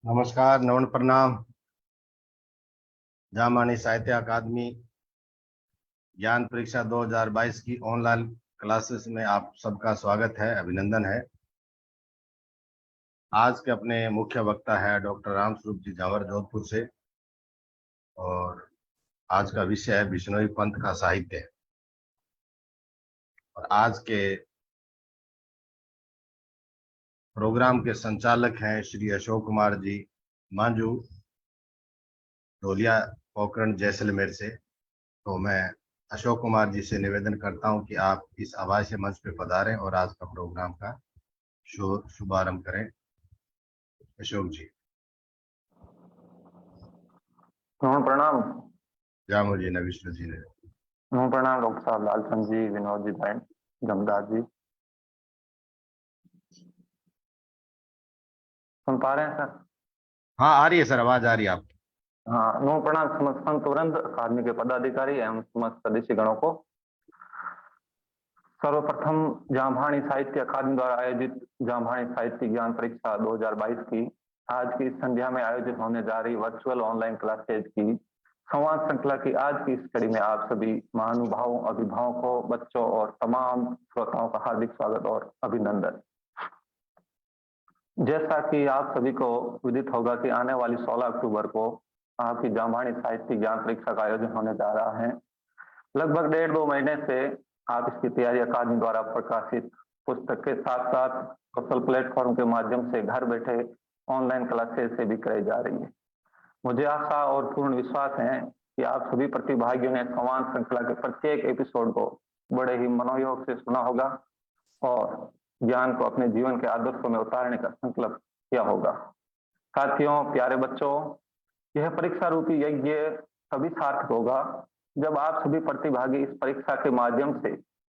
नमस्कार, नमन प्रणाम। जामानी साहित्य अकादमी ज्ञान परीक्षा 2022 की ऑनलाइन क्लासेस में आप सबका स्वागत है, अभिनंदन है। आज के अपने मुख्य वक्ता है डॉक्टर राम स्वरूप जी जावर, जोधपुर से। और आज का विषय है बिश्नोई पंथ का साहित्य। और आज के प्रोग्राम के संचालक हैं श्री अशोक कुमार जी मांझू, ढोलिया पोखरण जैसलमेर से। तो मैं अशोक कुमार जी से निवेदन करता हूं कि आप इस आवासीय मंच पे पधारें और आज का प्रोग्राम का शुभारंभ करें। अशोक जी। नमो प्रणाम। जामो जी ने, विष्णु जी ने। नमो प्रणाम डॉक्टर साहब, लालचंद जी, विनोद जी, भाई जमदार जी। सुन पा रहे हैं सर? हाँ, आ रही है सर, आवाज आ रही है आप। हाँ, नमो प्रणाम समस्त संत वृंद, अकादमी के पदाधिकारी एवं समस्त सदस्य गणों को। सर्वप्रथम जामभाणी साहित्य अकादमी द्वारा आयोजित जामभाणी साहित्य ज्ञान परीक्षा 2022 की आज की इस संध्या में आयोजित होने जा रही वर्चुअल ऑनलाइन क्लासेज की संवाद श्रृंखला की आज की इस कड़ी में आप सभी महानुभावों, अभिभावकों, बच्चों और तमाम श्रोताओं का हार्दिक स्वागत और अभिनंदन। जैसा कि आप सभी को विदित होगा कि आने वाली 16 अक्टूबर को आपकी जामभाणी साहित्य ज्ञान परीक्षा का आयोजन होने जा रहा है। लगभग 1.5-2 महीने से आप इसकी तैयारी अकादमी द्वारा प्रकाशित पुस्तक के साथ साथ सोशल प्लेटफॉर्म के माध्यम से घर बैठे ऑनलाइन क्लासेस से भी कराई जा रही है। मुझे आशा और पूर्ण विश्वास है कि आप सभी प्रतिभागियों ने संवाद श्रृंखला के प्रत्येक एपिसोड को बड़े ही मनोयोग से सुना होगा और ज्ञान को अपने जीवन के आदर्शों में उतारने का संकल्प किया होगा। साथियों, प्यारे बच्चों, यह परीक्षा रूपी यज्ञ तभी सार्थक होगा जब आप सभी प्रतिभागी इस परीक्षा के माध्यम से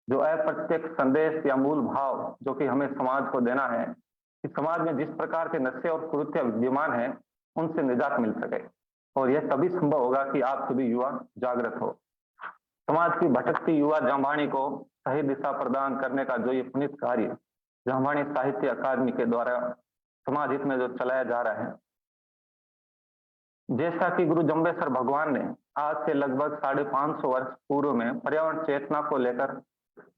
जो अप्रत्यक्ष संदेश या मूल भाव जो कि हमें समाज को देना है कि समाज में जिस प्रकार के नशे और कुरीति विद्यमान है उनसे निजात मिल सके। और यह तभी संभव होगा कि आप सभी युवा जागृत हो। समाज की भटकती युवा जामभाणी को सही दिशा प्रदान करने का जो ये पुनीत कार्य जामभाणी साहित्य अकादमी के द्वारा समाज हित में जो चलाया जा रहा है, जैसा कि गुरु जम्बेश्वर भगवान ने आज से लगभग 550 वर्ष पूर्व में पर्यावरण चेतना को लेकर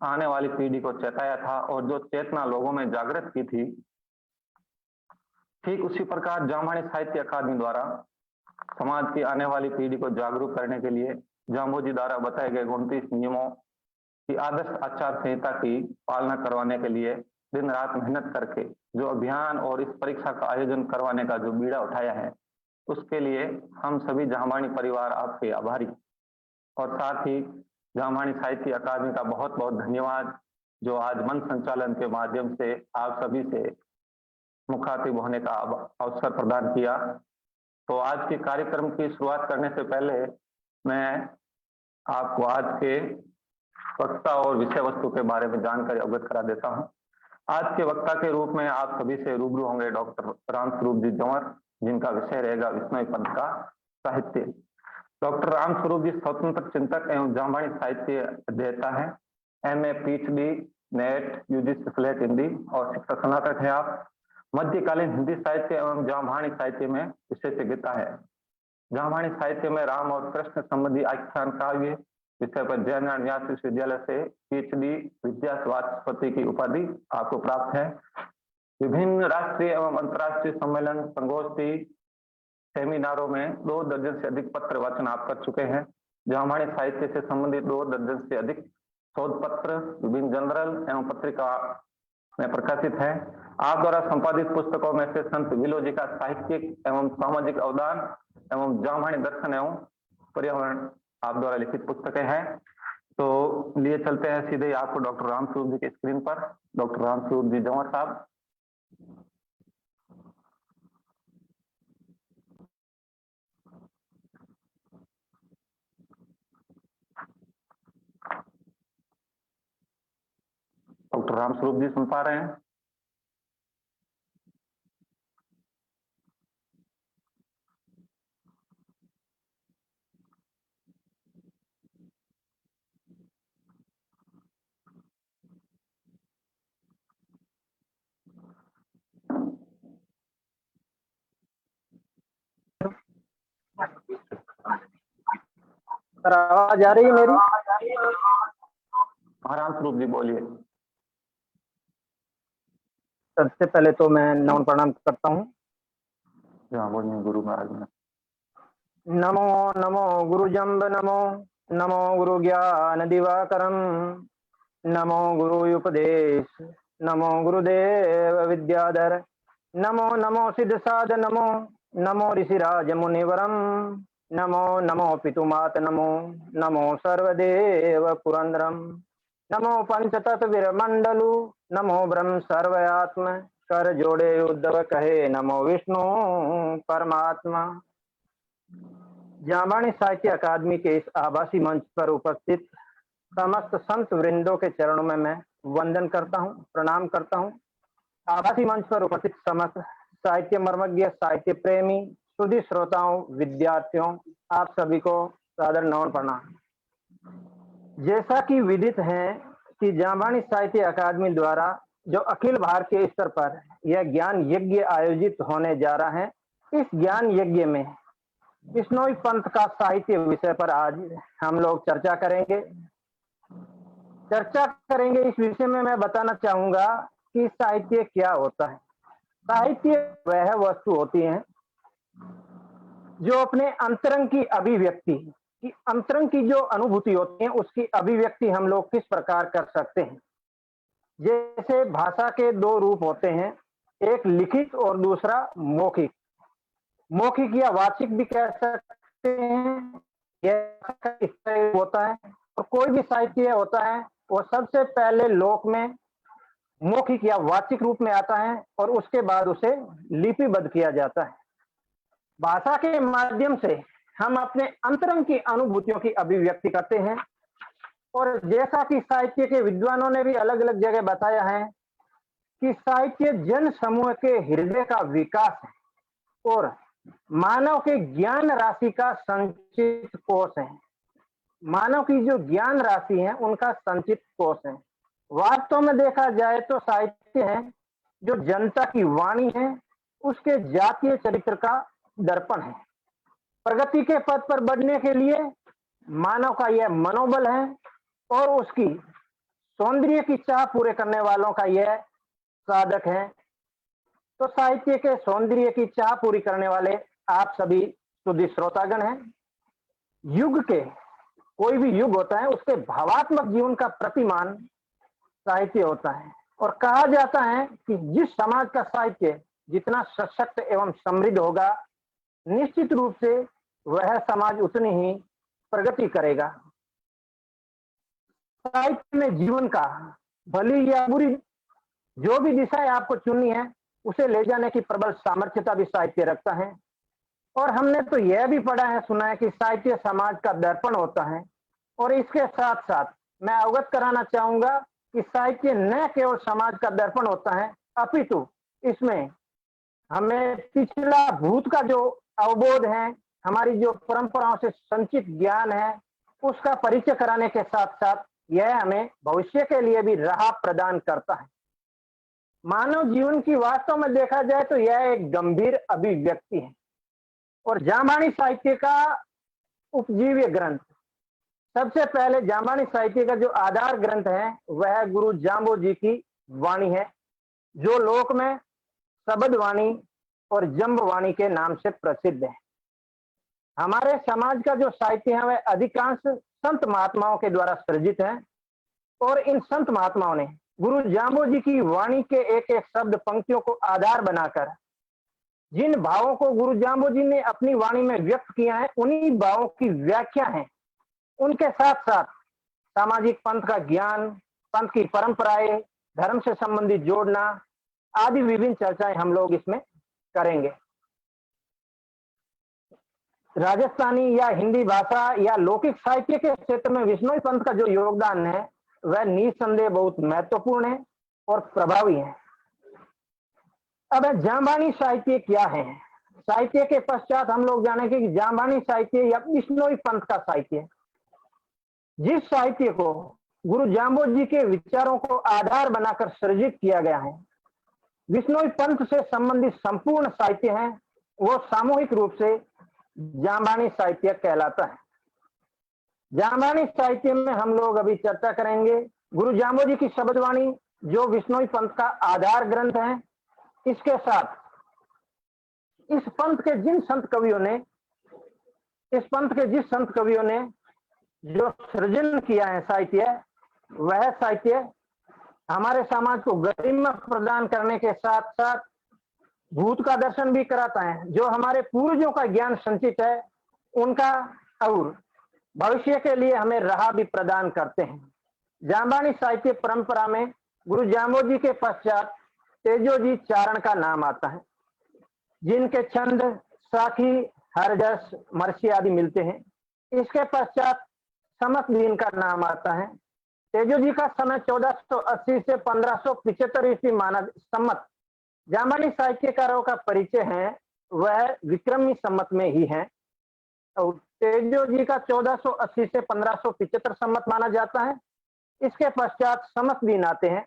आने वाली पीढ़ी को चेताया था और जो चेतना लोगों में जागृत की थी, ठीक उसी प्रकार जामभाणी साहित्य अकादमी द्वारा समाज की आने वाली पीढ़ी को जागरूक करने के लिए जाम्बो जी द्वारा बताए गए 29 नियमों की आदर्श आचार संहिता की पालना करवाने के लिए दिन रात मेहनत करके जो अभियान और इस परीक्षा का आयोजन करवाने का जो बीड़ा उठाया है, उसके लिए हम सभी जामभाणी परिवार आपके आभारी। और साथ ही जामभाणी साहित्य अकादमी का बहुत बहुत धन्यवाद जो आज मंच संचालन के माध्यम से आप सभी से मुखातिब होने का अवसर प्रदान किया। तो आज के कार्यक्रम की शुरुआत करने से पहले मैं आपको आज के वक्ता और विषय वस्तु के बारे में जानकारी अवगत करा देता हूं। आज के वक्ता के रूप में आप सभी से रूबरू होंगे डॉक्टर राम स्वरूप जी जंवर, जिनका विषय रहेगा बिश्नोई पंथ का साहित्य। डॉक्टर राम स्वरूप जी स्वतंत्र चिंतक एवं जामभाणी साहित्य अध्येता है। MA PhD net UGC flat Hindi और शिक्षा स्नातक है आप। मध्यकालीन हिंदी साहित्य एवं जामभाणी साहित्य में विशेषज्ञता है। जामभाणी साहित्य में राम और कृष्ण संबंधी आख्यान काव्य विषय पर जयनारायण व्यास विश्वविद्यालय से PhD विद्या वाचस्पति की उपाधि आपको प्राप्त है। विभिन्न राष्ट्रीय एवं अंतर्राष्ट्रीय सम्मेलन, संगोष्ठी, सेमिनारों में 2 दर्जन से अधिक पत्र वाचन आप कर चुके हैं। जामभाणी साहित्य से संबंधित 2 दर्जन से अधिक शोध पत्र विभिन्न जर्नल एवं पत्रिका में प्रकाशित है। आप द्वारा संपादित पुस्तकों में से संत विलो जी का साहित्यिक एवं सामाजिक अवदान एवं जामभाणी दर्शन एवं पर्यावरण आप द्वारा लिखित पुस्तकें हैं। तो लिए चलते हैं सीधे आपको डॉक्टर राम स्वरूप जी के स्क्रीन पर। डॉक्टर राम स्वरूप जी जंवर साहब। डॉक्टर राम स्वरूप जी सुन पा रहे हैं? सर आवाज आ रही है मेरी? महाराज स्वरूप जी बोलिए। सबसे पहले तो मैं नमन प्रणाम करता हूँ। बोलिए गुरु महाराज ने। नमो नमो गुरुजम्ब नमो, नमो गुरु ज्ञान दिवाकरम, नमो गुरु उपदेश, नमो गुरुदेव विद्याधर, नमो नमो सिद्ध साध नमो, नमो ऋषिराज मुनिवरम, नमो नमो पितुमात नमो, नमो सर्वदेव पुरंदरम, नमो पंचतत्व विरमंडलु, नमो ब्रह्म सर्वयात्म, कर जोड़े उद्धव कहे नमो विष्णु परमात्मा। जामवाणी साहित्य अकादमी के इस आभासी मंच पर उपस्थित समस्त संत वृंदों के चरणों में मैं वंदन करता हूं, प्रणाम करता हूं। आभासी मंच पर उपस्थित समस्त साहित्य मर्मज्ञ, साहित्य प्रेमी, सुधी श्रोताओं, विद्यार्थियों, आप सभी को सादर नमन प्रणाम। जैसा कि विदित है कि जामवाणी साहित्य अकादमी द्वारा जो अखिल भारतीय स्तर पर यह ज्ञान यज्ञ आयोजित होने जा रहा है, इस ज्ञान यज्ञ में बिश्नोई पंथ का साहित्य विषय पर आज हम लोग चर्चा करेंगे। इस विषय में मैं बताना चाहूंगा कि साहित्य क्या होता है। साहित्य वह वस्तु होती है जो अपने अंतरंग की अभिव्यक्ति की, अंतरंग की जो अनुभूति होती है उसकी अभिव्यक्ति हम लोग किस प्रकार कर सकते हैं। जैसे भाषा के दो रूप होते हैं, एक लिखित और दूसरा मौखिक। मौखिक या वाचिक भी कह सकते हैं, यह होता है। और कोई भी साहित्य होता है वो सबसे पहले लोक में मौखिक या वाचिक रूप में आता है और उसके बाद उसे लिपिबद्ध किया जाता है। भाषा के माध्यम से हम अपने अंतरंग की अनुभूतियों की अभिव्यक्ति करते हैं। और जैसा कि साहित्य के विद्वानों ने भी अलग अलग जगह बताया है कि साहित्य जन समूह के हृदय का विकास है और मानव के ज्ञान राशि का संचित कोष है। मानव की जो ज्ञान राशि है उनका संचित कोष है। वास्तव में देखा जाए तो साहित्य है जो जनता की वाणी है, उसके जातीय चरित्र का दर्पण है। प्रगति के पथ पर बढ़ने के लिए मानव का यह मनोबल है और उसकी सौंदर्य की चाह पूरे करने वालों का यह साधक है। तो साहित्य के सौंदर्य की चाह पूरी करने वाले आप सभी सुधी श्रोतागण हैं। युग के कोई भी युग होता है उसके भावात्मक जीवन का प्रतिमान साहित्य होता है। और कहा जाता है कि जिस समाज का साहित्य जितना सशक्त एवं समृद्ध होगा, निश्चित रूप से वह समाज उतनी ही प्रगति करेगा। साहित्य में जीवन का भली या बुरी जो भी दिशाएं आपको चुननी है उसे ले जाने की प्रबल सामर्थ्यता भी साहित्य रखता है। और हमने तो यह भी पढ़ा है, सुना है कि साहित्य समाज का दर्पण होता है। और इसके साथ साथ मैं अवगत कराना चाहूंगा कि साहित्य न केवल समाज का दर्पण होता है, अपितु इसमें हमें पिछला भूत का जो अवबोध है, हमारी जो परंपराओं से संचित ज्ञान है, उसका परिचय कराने के साथ साथ यह हमें भविष्य के लिए भी राह प्रदान करता है। मानव जीवन की वास्तव में देखा जाए तो यह एक गंभीर अभिव्यक्ति है। और जामवाणी साहित्य का उपजीव्य ग्रंथ, सबसे पहले जामवाणी साहित्य का जो आधार ग्रंथ है वह गुरु जाम्बो जी की वाणी है, जो लोक में शबद वाणी और जम्ब वाणी के नाम से प्रसिद्ध है। हमारे समाज का जो साहित्य है वह अधिकांश संत महात्माओं के द्वारा सृजित है। और इन संत महात्माओं ने गुरु जाम्बो जी की वाणी के एक एक शब्द पंक्तियों को आधार बनाकर जिन भावों को गुरु जाम्बो जी ने अपनी वाणी में व्यक्त किया है, उन्हीं भावों की व्याख्या है। उनके साथ साथ सामाजिक पंथ का ज्ञान, पंथ की परंपराएं, धर्म से संबंधित जोड़ना आदि विभिन्न चर्चाएं हम लोग इसमें करेंगे। राजस्थानी या हिंदी भाषा या लौकिक साहित्य के क्षेत्र में विश्नोई पंथ का जो योगदान है वह निसंदेह बहुत महत्वपूर्ण है और प्रभावी है। अब जामवाणी साहित्य क्या है? साहित्य के पश्चात हम लोग जानेंगे कि जामवाणी साहित्य या विश्नोई पंथ का साहित्य, जिस साहित्य को गुरु जाम्बो जी के विचारों को आधार बनाकर सृजित किया गया है, विश्नोई पंथ से संबंधित संपूर्ण साहित्य है, वो सामूहिक रूप से जामवाणी साहित्य कहलाता है। जाम्बानी साहित्य में हम लोग अभी चर्चा करेंगे गुरु जाम्बो की शब्दवाणी, जो विश्नोई पंथ का आधार ग्रंथ है। इसके साथ इस पंथ के जिस संत कवियों ने जो सृजन किया है साहित्य, वह साहित्य हमारे समाज को गरिमा प्रदान करने के साथ साथ भूत का दर्शन भी कराता है। जो हमारे पूर्वजों का ज्ञान संचित है उनका और भविष्य के लिए हमें राह भी प्रदान करते हैं। जाम्बानी साहित्य परंपरा में गुरु जाम्बो जी के पश्चात तेजोजी चारण का नाम आता है, जिनके छंद साखी, हरजस, मरसी आदि मिलते हैं। इसके पश्चात समत दीन का नाम आता है। तेजोजी का समय 1480 से 1575 ईस्वी माना सम्मत जाम्बानी साहित्यकारों का परिचय है वह विक्रमी सम्मत में ही है, और तेजोजी का 1480 से 1575 सम्मत माना जाता है। इसके पश्चात समत दीन आते हैं।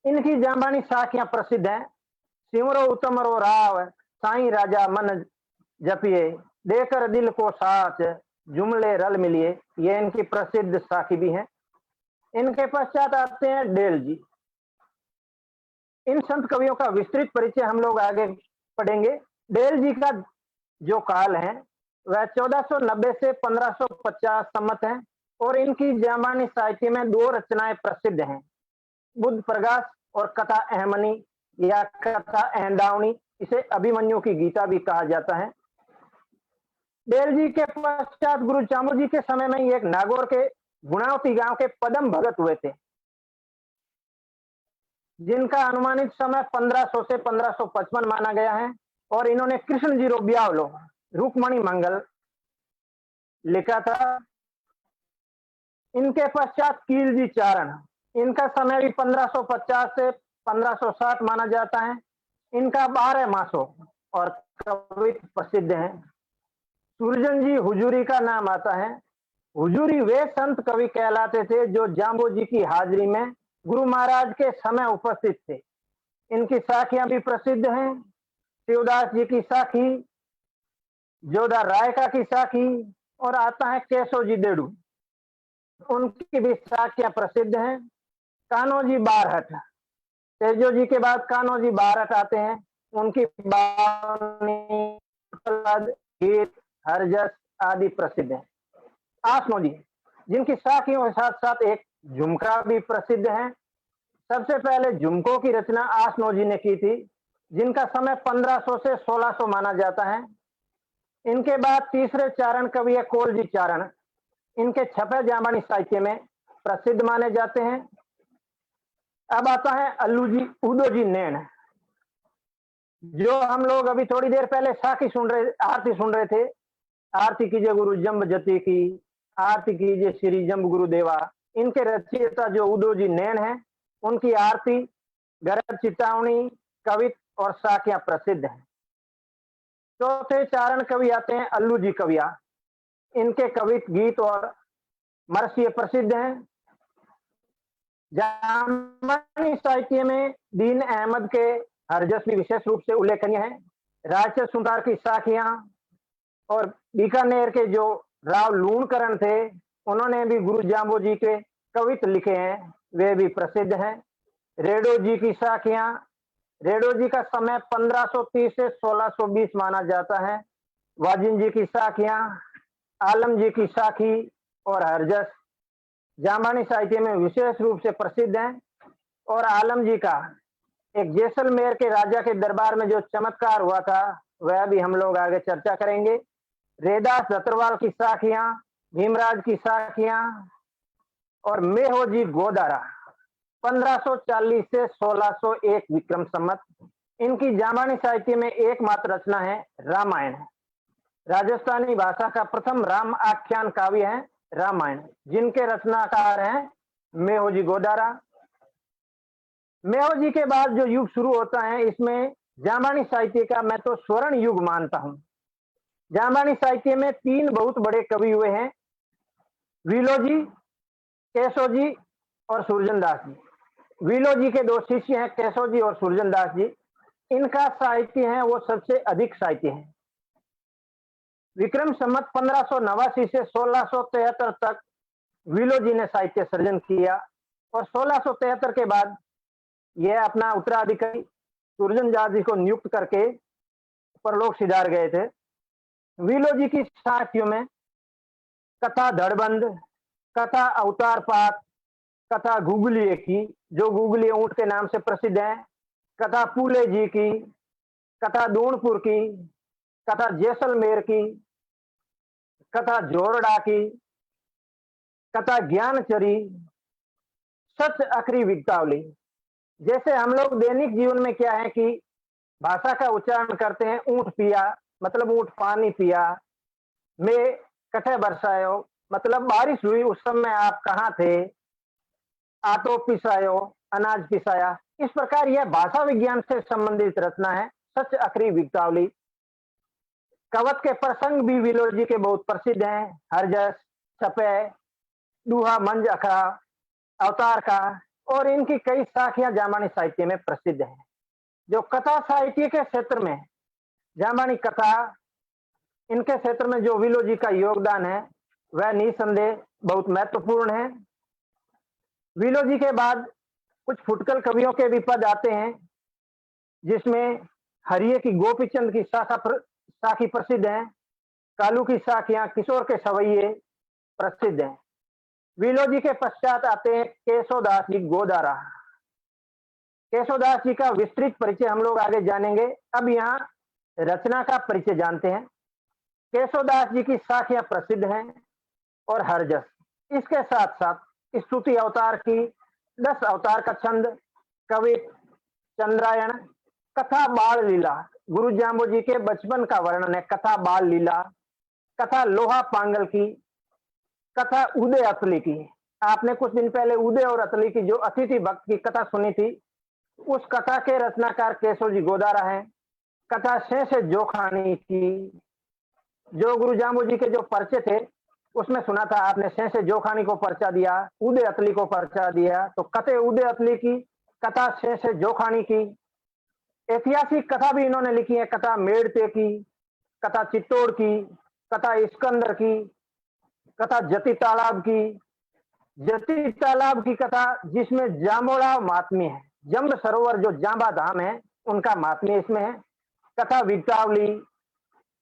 इनकी जाम्बानी साखियां प्रसिद्ध हैं। सिमरो उतमरो राव, साईं राजा मन जपिए, देकर दिल को साच, जुमले रल मिलिए, ये इनकी प्रसिद्ध साखी भी हैं। इनके पश्चात आते हैं डेल जी। इन संत कवियों का विस्तृत परिचय हम लोग आगे पढ़ेंगे। डेल जी का जो काल है वह 1490 से 1550 सम्मत है, और इनकी जाम्बानी साहित्य में 2 रचनाएं प्रसिद्ध हैं, बुद्ध प्रकाश और कथा अहमनी या कथा अहंदावनी। इसे अभिमन्यु की गीता भी कहा जाता है। डेल जी के पश्चात गुरु जाम्बो जी के समय में ही एक नागौर के गुणावती गांव के पदम भगत हुए थे, जिनका अनुमानित समय 1500 से 1555 माना गया है, और इन्होंने कृष्ण जी रो ब्यावलो रुक्मणी मंगल लिखा था। इनके पश्चात कील जी चारण, इनका समय भी 1550 से 1560 माना जाता है। इनका 12 मासों और कवित्व प्रसिद्ध है। सुरजन जी हुजूरी का नाम आता है। हुजूरी वे संत कवि कहलाते थे जो जाम्बो जी की हाजिरी में गुरु महाराज के समय उपस्थित थे। इनकी साखियां भी प्रसिद्ध हैं। शिवदास जी की साखी, जोधा रायका की साखी, और आता है केशव जी देड़ू, उनकी भी साखियां प्रसिद्ध हैं। कान्होजी बारहट, तेजो जी के बाद कान्होजी बारहट आते हैं। उनकी बावनी, गीत, हरजस आदि प्रसिद्ध है। आसनो जी, जिनकी साखियों के साथ साथ एक झुमका भी प्रसिद्ध है। सबसे पहले झुमकों की रचना आसनो जी ने की थी, जिनका समय 1500 से 1600 माना जाता है। इनके बाद तीसरे चारण कवि है कोल जी चारण। इनके छपे जाम्बानी साहित्य में प्रसिद्ध माने जाते हैं। अब आता है अल्लू जी उदो जी नैन, जो हम लोग अभी थोड़ी देर पहले साखी सुन रहे, आरती सुन रहे थे। आरती कीजिए गुरु जम्ब जति की, आरती कीजिए श्री जम्ब गुरुदेवा। इनके रचयिता जो उदो जी नैन है, उनकी आरती, गरज चितावनी, कवित्व और साखियां प्रसिद्ध हैं। चौथे चारण कवि आते हैं अल्लू जी कविया। इनके कवित्व, गीत और मरसिए प्रसिद्ध हैं। जाम्बानी साहित्य में दीन अहमद के हरजस भी विशेष रूप से उल्लेखनीय है। राजचंद सुतार की साखियां और बीकानेर के जो राव लूणकरण थे, उन्होंने भी गुरु जाम्बो जी के कवित्व लिखे हैं, वे भी प्रसिद्ध हैं। रेडो जी की साखियां, रेडो जी का समय 1530 से 1620 माना जाता है। वाजिन जी की साखियां, आलम जी की साखी और हरजस जाम्बानी साहित्य में विशेष रूप से प्रसिद्ध हैं। और आलम जी का एक जैसलमेर के राजा के दरबार में जो चमत्कार हुआ था, वह भी हम लोग आगे चर्चा करेंगे। रेदास दत्तरवाल की साखियां, भीमराज की साखियां और मेहोजी गोदारा 1540 से 1601 विक्रम संवत। इनकी जाम्बानी साहित्य में एकमात्र रचना है रामायण। राजस्थानी भाषा का प्रथम राम आख्यान काव्य है रामायण, जिनके रचनाकार हैं मेहोजी गोदारा। मेहोजी के बाद जो युग शुरू होता है, इसमें जाम्बानी साहित्य का मैं तो स्वर्ण युग मानता हूं। जाम्बानी साहित्य में 3 बहुत बड़े कवि हुए हैं, विलो जी, केशव जी और सुरजन दास जी। विलो जी के 2 शिष्य हैं, केशव जी और सुरजन दास जी। इनका साहित्य है वो सबसे अधिक साहित्य है। विक्रम संवत 1589 से 1673 तक विलो जी ने साहित्य सर्जन किया और 1673 के बाद यह अपना उत्तराधिकारी सूरजनदास जी को नियुक्त करके परलोक सिधार गए थे। विलो जी की साहित्यों में कथा धड़बंद, कथा अवतार पात, कथा गुगलिये की, जो गुगलिये ऊंट के नाम से प्रसिद्ध है, कथा फूले जी की, कथा दूनपुर की, कथा जैसलमेर की, कथा जोरडा की, कथा ज्ञानचरी, सच अखरी विद्यावली। जैसे हम लोग दैनिक जीवन में क्या है कि भाषा का उच्चारण करते हैं, ऊंट पिया मतलब ऊंट पानी पिया, में कथे बरसायो मतलब बारिश हुई उस समय आप कहाँ थे, आटो पिसायो अनाज पिसाया। इस प्रकार यह भाषा विज्ञान से संबंधित रचना है सच अखरी विद्यावली। कवत के प्रसंग भी विलो जी के बहुत प्रसिद्ध हैं, हरजस, छपे, दूहा, मंज अखरा, अवतार का, और इनकी कई शाखियां जामानी साहित्य में प्रसिद्ध हैं। जो कथा साहित्य के क्षेत्र में जामानी कथा, इनके क्षेत्र में जो विलो जी का योगदान है वह निसंदेह बहुत महत्वपूर्ण है। विलो जी के बाद कुछ फुटकल कवियों के भी पद आते हैं, जिसमें हरिये की गोपीचंद की साखी प्रसिद्ध है, कालू की साखियां, किशोर के सवैये प्रसिद्ध हैं। विलो जी के पश्चात आते हैं केशवदास जी गोदारा। केशवदास जी का विस्तृत परिचय हम लोग आगे जानेंगे, अब यहाँ रचना का परिचय जानते हैं। केशवदास जी की साखियां प्रसिद्ध हैं और हरजस, इसके साथ साथ स्तुति अवतार की, 10 अवतार का छंद, कवित, चंद्रायण, कथा बाल लीला, गुरु जाम्बो जी के बचपन का वर्णन है, कथा बाल लीला, कथा लोहा पांगल की, कथा उदय अतली की। आपने कुछ दिन पहले उदय और अतली की जो अतिथि भक्त की कथा सुनी थी, उस कथा के रचनाकार केशव जी गोदारा हैं। कथा से जोखानी की, जो गुरु जाम्बो जी के जो पर्चे थे उसमें सुना था आपने, से जोखानी को पर्चा दिया, उदय अतली को पर्चा दिया, तो कथे उदय अतली की, कथा से जोखानी की। ऐतिहासिक कथा भी इन्होंने लिखी है, कथा मेड़ते की, कथा चित्तौड़ की, कथा इस्कंदर की, कथा जति तालाब की। जति तालाब की कथा जिसमें जांबोड़ा महात्म्य है, जम्ब सरोवर जो जांबा धाम है उनका महात्म्य इसमें है। कथा विद्यावली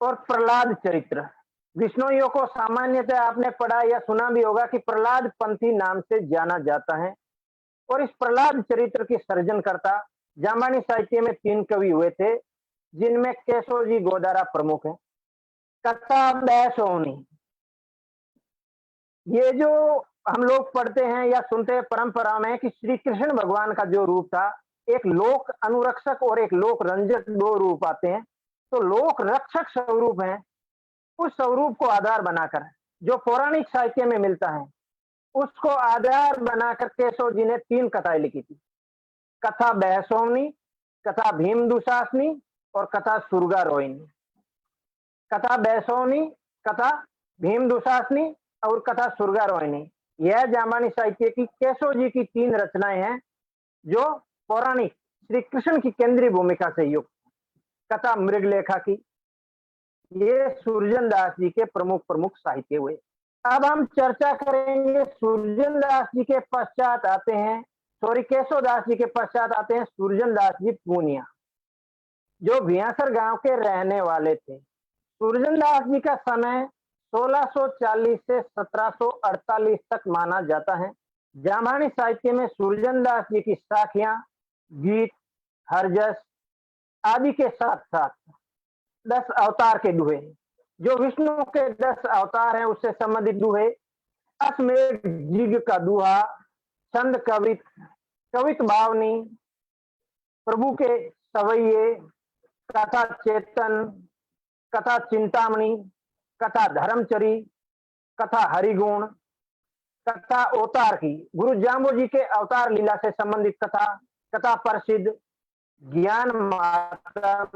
और प्रहलाद चरित्र। विष्णुइयों को सामान्यतः आपने पढ़ा या सुना भी होगा कि प्रहलाद पंथी नाम से जाना जाता है, और इस प्रहलाद चरित्र की सर्जनकर्ता जामानी साहित्य में 3 कवि हुए थे, जिनमें केशव जी गोदारा प्रमुख है। कथा बैसोनी, ये जो हम लोग पढ़ते हैं या सुनते हैं परंपरा में कि श्री कृष्ण भगवान का जो रूप था, एक लोक अनुरक्षक और एक लोक रंजक 2 रूप आते हैं। तो लोक रक्षक स्वरूप है, उस स्वरूप को आधार बनाकर जो पौराणिक साहित्य में मिलता है उसको आधार बनाकर केशव जी ने 3 कथाएं लिखी थी, कथा बहसोनी, कथा भीम दुशासनी और कथा सुरगा रोहिणी। कथा बहसोनी, कथा भीम दुशासनी और कथा सुरगा रोहिणी, यह जामानी साहित्य की केशव जी की 3 रचनाएं हैं जो पौराणिक श्री कृष्ण की केंद्रीय भूमिका से युक्त। कथा मृगलेखा की, ये सूरजनदास जी के प्रमुख साहित्य हुए। अब हम चर्चा करेंगे सूरजनदास जी के पश्चात आते हैं, केशवदास जी के पश्चात आते हैं सूरजनदास जी पूनिया, जो भियासर गांव के रहने वाले थे। सूरजनदास जी का समय 1640 से 1748 तक माना जाता है। जामानी साहित्य में सूरजनदास जी की साखियां, गीत, हरजस आदि के साथ साथ 10 अवतार के दुहे, जो विष्णु के 10 अवतार हैं उससे संबंधित दुहे, अश्वमेध जिग का दुहा, छंद कवित भावनी, प्रभु के सवैये, कथा चेतन, कथा चिंतामणि, कथा धर्मचरी, कथा हरिगुण, कथा अवतार की, गुरु जाम्बो जी के अवतार लीला से संबंधित कथा, कथा प्रसिद्ध, ज्ञान मातम,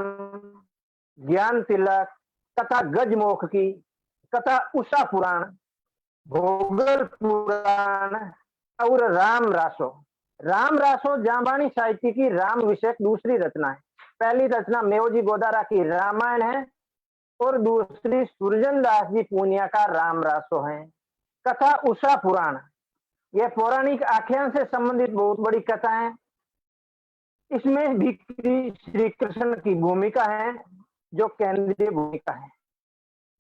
ज्ञान तिलक, कथा गजमोख की, कथा उषा पुराण, भोगल पुराण और राम रासो जाम्बानी साहित्य की राम विषयक दूसरी रचना है। पहली रचना मेवजी गोदारा की रामायण है और दूसरी सुरजन दास जी पूनिया का राम रासो है। कथा उषा पुराण, यह पौराणिक आख्यान से संबंधित बहुत बड़ी कथा है। इसमें भी श्री कृष्ण की भूमिका है जो केंद्रीय भूमिका है।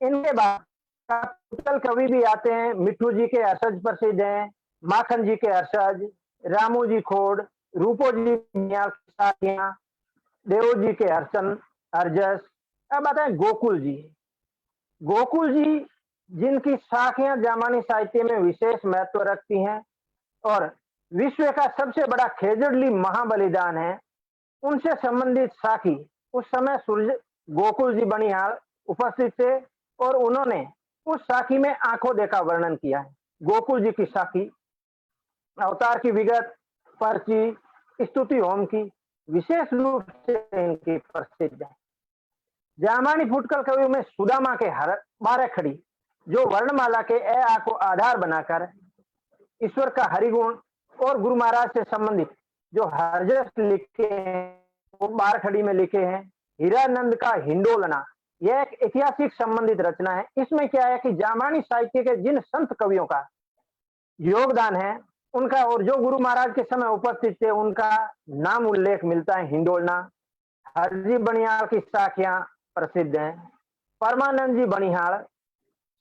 इनके बाद उत्कल कवि भी आते हैं। मिट्ठू जी के अर्षज प्रसिद्ध हैं, माखन जी के अर्षज, रामू जी खोड़, रूपो जी मियाँ की साखियां, देव जी के हर्षन हरजस। अब आते हैं गोकुल जी। गोकुल जी जिनकी साखियां जामानी साहित्य में विशेष महत्व रखती हैं और विश्व का सबसे बड़ा खेजड़ली महाबलिदान है, उनसे संबंधित साखी उस समय सूर्य गोकुल जी बनिहाल उपस्थित थे और उन्होंने उस साखी में आंखों देखा वर्णन किया है। गोकुल जी की साखी अवतार की विगत, पर्ची, स्तुति होम की विशेष रूप से इनकी प्रसिद्ध है। जामानी फुटकल कवियों में सुदामा के हर 12 खड़ी जो वर्णमाला के ए आ को आधार बनाकर ईश्वर का हरिगुण और गुरु महाराज से संबंधित जो हरजस लिखे हैं वो 12 खड़ी में लिखे हैं। हीरानंद का हिंडोलना, यह एक ऐतिहासिक संबंधित रचना है। इसमें क्या है कि जामानी साहित्य के जिन संत कवियों का योगदान है उनका और जो गुरु महाराज के समय उपस्थित थे उनका नाम उल्लेख मिलता है हिंडोलना। हरजी बनिहाल की साखियां प्रसिद्ध हैं। परमानंद जी बनिहाल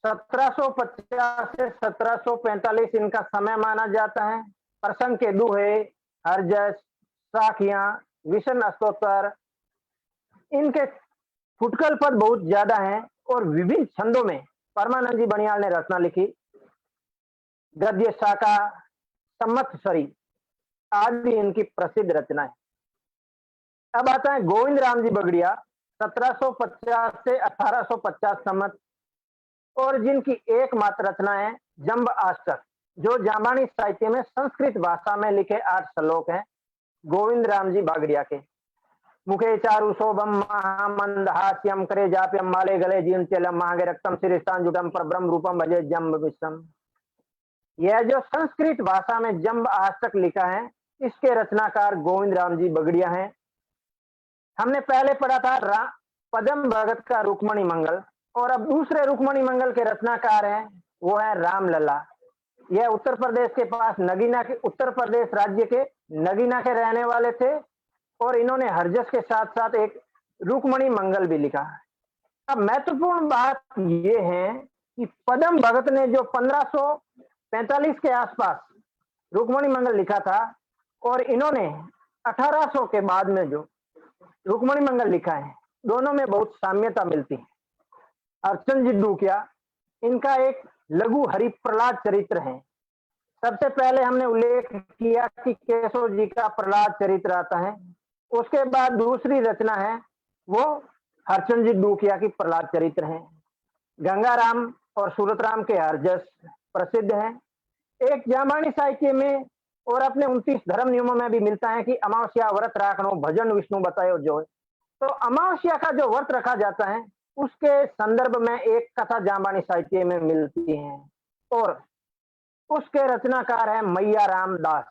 1750 से 1745 इनका समय माना जाता है। प्रसंग के दुहे, हरजस, साखियां, विष्णु स्तोत्र, इनके फुटकल पद बहुत ज्यादा हैं और विभिन्न छंदों में परमानंद जी बनिहाल ने रचना लिखी। गद्य शाखा, संवत्सरी आदि इनकी प्रसिद्ध रचना है। अब आता है गोविंद राम जी बगड़िया 1750 से 1850 संवत और जिनकी एकमात्र रचना है जंब अष्टक जो जामानी साहित्य में संस्कृत भाषा में लिखे 8 श्लोक हैं गोविंद राम जी बागड़िया के। मुखे चारु शोभम महामंदहास्यम करे जाप्यम माले गले जीन चलम महागे रक्तम सिरिस्तान जुटम पर ब्रह्म रूपम भजे जंब विश्वम। यह जो संस्कृत भाषा में जंब अष्टक लिखा है इसके रचनाकार गोविंद राम जी बगड़िया हैं। हमने पहले पढ़ा था पदम भगत का रुक्मणी मंगल और अब दूसरे रुक्मणी मंगल के रचनाकार हैं वो है रामलला। यह उत्तर प्रदेश के पास नगीना के उत्तर प्रदेश राज्य के नगीना के रहने वाले थे और इन्होंने हरजस के साथ साथ एक रुक्मणी मंगल भी लिखा। अब महत्वपूर्ण बात यह है कि पदम भगत ने जो 1545 के आसपास रुक्मणी मंगल लिखा था और इन्होंने 1800 के बाद में जो रुक्मणी मंगल लिखा है दोनों में बहुत साम्यता मिलती है। अर्चन जी डूकिया इनका एक लघु हरि प्रहलाद चरित्र है। सबसे पहले हमने उल्लेख किया कि केशव जी का प्रहलाद चरित्र आता है, उसके बाद दूसरी रचना है वो हरचंद जी डूकिया की प्रहलाद चरित्र है। गंगाराम और सूरतराम के हरजस प्रसिद्ध हैं। एक जामानी साहित्य में और अपने 29 धर्म नियमों में भी मिलता है कि अमावस्या व्रत राखनो भजन विष्णु बतायो जो। तो अमावस्या का जो व्रत रखा जाता है उसके संदर्भ में एक कथा जामानी साहित्य में मिलती है और उसके रचनाकार है मैया राम दास।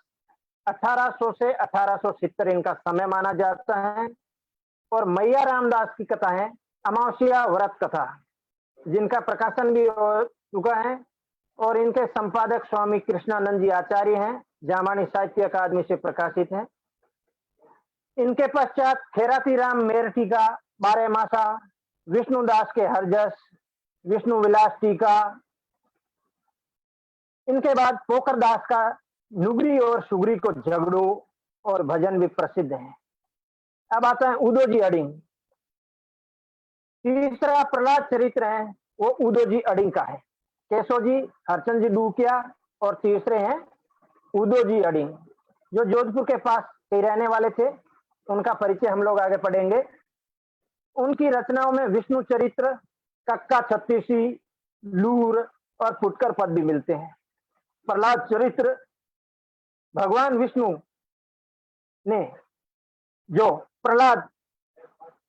1800 से 1870 इनका समय माना जाता है और मैया रामदास की कथा है अमावस्या व्रत कथा जिनका प्रकाशन भी हो चुका है और इनके संपादक स्वामी कृष्णानंद जी आचार्य हैं, जामानी साहित्य अकादमी से प्रकाशित है। इनके पश्चात खेराती राम मेरठी का 12 मासा, विष्णुदास के हरजस, विष्णु विलास टीका, इनके बाद पोकर दास का नुगरी और सुगरी को झगड़ो और भजन भी प्रसिद्ध है। अब आता है उदोजी अडिंग। तीसरा प्रहलाद चरित्र है वो उदोजी अडिंग का है। केशव जी, हरचंद जी डूकिया और तीसरे हैं उदोजी अडिंग जो जोधपुर के पास के रहने वाले थे। उनका परिचय हम लोग आगे पढ़ेंगे। उनकी रचनाओं में विष्णु चरित्र, कक्का छत्तीसी, लूर और फुटकर पद भी मिलते हैं। प्रहलाद चरित्र भगवान विष्णु ने जो प्रहलाद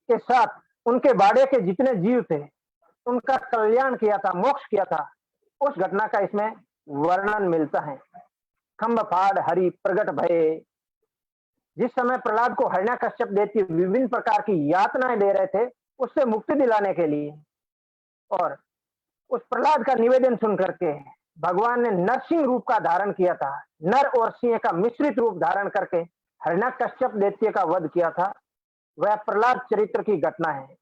के साथ उनके बाड़े के जितने जीव थे उनका कल्याण किया था, मोक्ष किया था, उस घटना का इसमें वर्णन मिलता है। खम्ब फाड़ हरि प्रगट भये, जिस समय प्रहलाद को हिरण्याकश्यप देती विभिन्न प्रकार की यातनाएं दे रहे थे उससे मुक्ति दिलाने के लिए और उस प्रहलाद का निवेदन सुन करके भगवान ने नरसिंह रूप का धारण किया था, नर और सिंह का मिश्रित रूप धारण करके हिरण्यकश्यप दैत्य का वध किया था, वह प्रहलाद चरित्र की घटना है।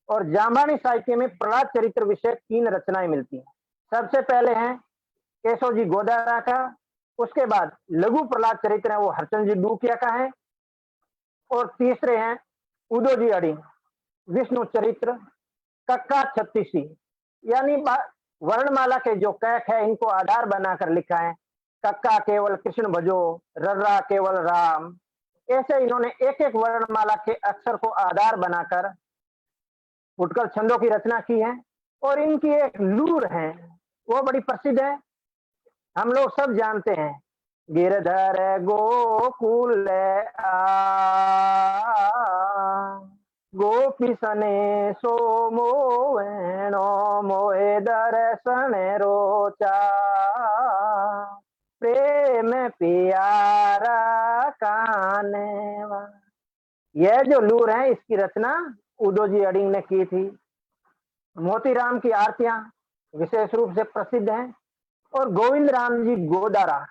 और जाम्बानी साहित्य में प्रहलाद चरित्र विषय 3 रचनाएं मिलती हैं। सबसे पहले हैं केशव जी गोदारा का, उसके बाद लघु प्रहलाद चरित्र है वो हरचंद जी डूकिया का है, और तीसरे हैं उदो जी अडिंग विष्णु चरित्र कक्का छत्तीसी, यानी वर्णमाला के जो कैक है इनको आधार बनाकर लिखा है। कक्का केवल कृष्ण भजो, रर्रा केवल राम, ऐसे इन्होंने एक एक वर्णमाला के अक्षर को आधार बनाकर फुटकल छंदों की रचना की है। और इनकी एक लूर है वो बड़ी प्रसिद्ध है, हम लोग सब जानते हैं। गिरधर गोकुल गोपी सने सो मोवेणो मोहे दर्शन रोचा, प्रेम प्यारा कानेवा। यह जो लूर है इसकी रचना उदो जी अडिंग ने की थी। मोतीराम की आरतियां विशेष रूप से प्रसिद्ध हैं। और गोविंद राम जी गोदारा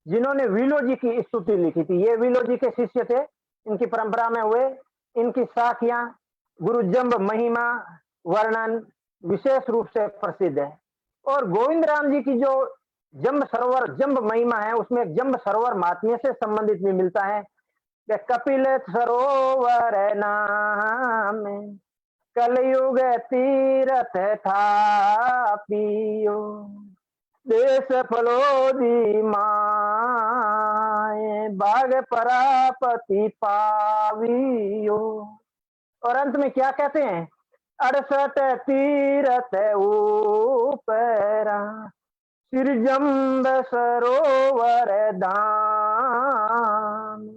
जिन्होंने विलो जी की स्तुति लिखी थी, ये विलो जी के शिष्य थे, इनकी परंपरा में हुए। इनकी साखियां गुरु जम्ब महिमा वर्णन विशेष रूप से प्रसिद्ध है। और गोविंद राम जी की जो जम्ब सरोवर जम्ब महिमा है उसमें जम्ब सरोवर महात्म्य से संबंधित भी मिलता है। कपिल सरोवर नाम कलयुग तीरथ था पियो, देश फलोदी माए बाग परापति पावियो। और अंत में क्या कहते हैं, 68 तीरथ ऊपरा सिरजम्ब सरोवर धाम,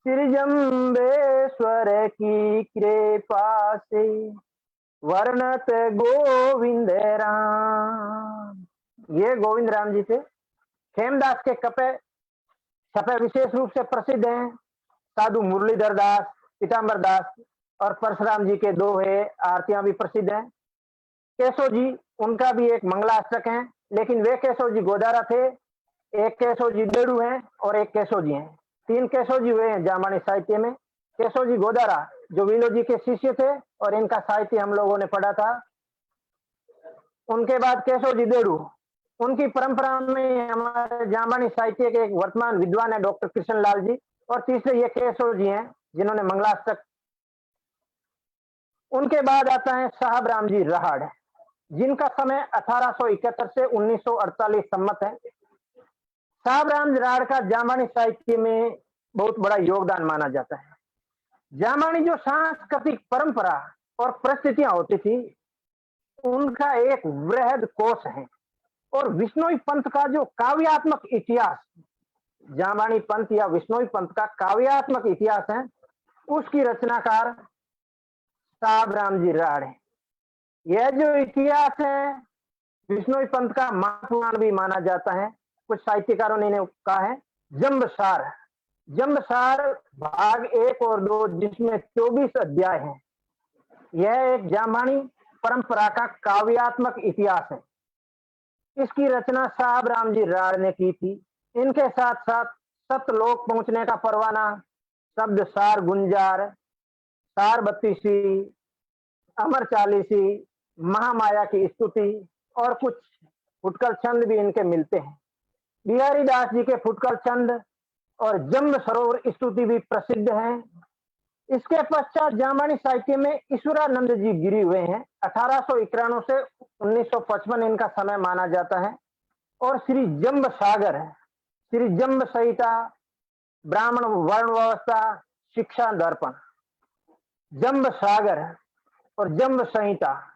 सिरजम्बेश्वर की कृपा से वर्णत गोविंद राम। ये गोविंद राम जी थे। खेमदास के कपे छपे विशेष रूप से प्रसिद्ध हैं। साधु मुरलीधर दास, पीताम्बर दास और परशुराम जी के दोहे आरतियां भी प्रसिद्ध हैं। केशव जी उनका भी एक मंगलाष्टक है, लेकिन वे केशव जी गोदारा थे, एक केशव जी डेड़ू हैं और एक केशव जी हैं। 3 केशव जी हुए हैं जाम्बानी साहित्य में। केशव जी गोदारा जो विलो जी के शिष्य थे और इनका साहित्य हम लोगों ने पढ़ा था। उनके बाद केशव जी डेड़ू, उनकी परंपरा में हमारे जाम्बानी साहित्य के एक वर्तमान विद्वान है डॉक्टर कृष्णलाल जी। और तीसरे ये केशव जी हैं जिन्होंने मंगलाष्टक। उनके बाद आता है साहब राम जी रहाड़, जिनका समय 1871 से 1948 सम्मत है। साहब राम जी रहाड़ का जाम्बानी साहित्य में बहुत बड़ा योगदान माना जाता है। जाम्बानी जो सांस्कृतिक परंपरा और परिस्थितियां होती थी उनका एक वृहद कोश है। और विश्नोई पंथ का जो काव्यात्मक इतिहास, जाम्बानी पंथ या विश्नोई पंथ का काव्यात्मक इतिहास है, उसकी रचनाकार साहब राम जी रहाड़ है। यह जो इतिहास है विश्नोई पंथ का महापुराण भी माना जाता है। कुछ साहित्यकारों ने कहा है जम्बसार, जम्बसार भाग 1 और 2 जिसमें 24 अध्याय हैं। यह एक जाम्बानी परंपरा का काव्यात्मक इतिहास है। इसकी रचना साहब राम जी रहाड़ ने की थी। इनके साथ साथ सतलोक पहुंचने का परवाना, शब्द सार गुंजार, सार बत्तीसी, अमर चालीसी, महामाया की स्तुति और कुछ फुटकल छंद भी इनके मिलते हैं। बिहारी दास जी के फुटकल छंद और जम्ब सरोवर स्तुति भी प्रसिद्ध हैं। इसके पश्चात जाम्बानी साहित्य में ईश्वरानंद जी गिरी हुए हैं। 1891 से 1955 इनका समय माना जाता है। और श्री जम्ब सागर है, श्री जम्ब संहिता, ब्राह्मण वर्ण व्यवस्था, शिक्षा दर्पण, जम्ब सागर और जम्ब संहिता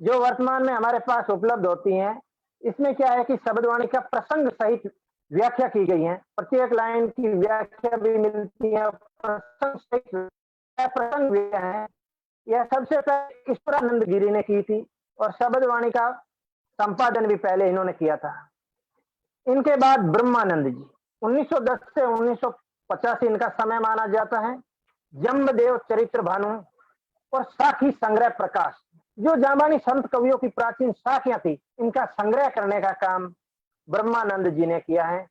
जो वर्तमान में हमारे पास उपलब्ध होती हैं। इसमें क्या है कि शब्दवाणी का प्रसंग सहित व्याख्या की गई है। प्रत्येक लाइन की व्याख्या भी मिलती है। प्रसंग सहित प्रसंग है। यह सबसे पहले ईश्वरानंद गिरी ने की थी और शब्दवाणी का संपादन भी पहले इन्होंने किया था। इनके बाद ब्रह्मानंद जी 1910 से 1985 इनका समय माना जाता है। जम्बदेव चरित्र भानु और साखी संग्रह प्रकाश, जो जांबानी संत कवियों की प्राचीन साखियां थी, इनका संग्रह करने का काम ब्रह्मानंद जी ने किया है।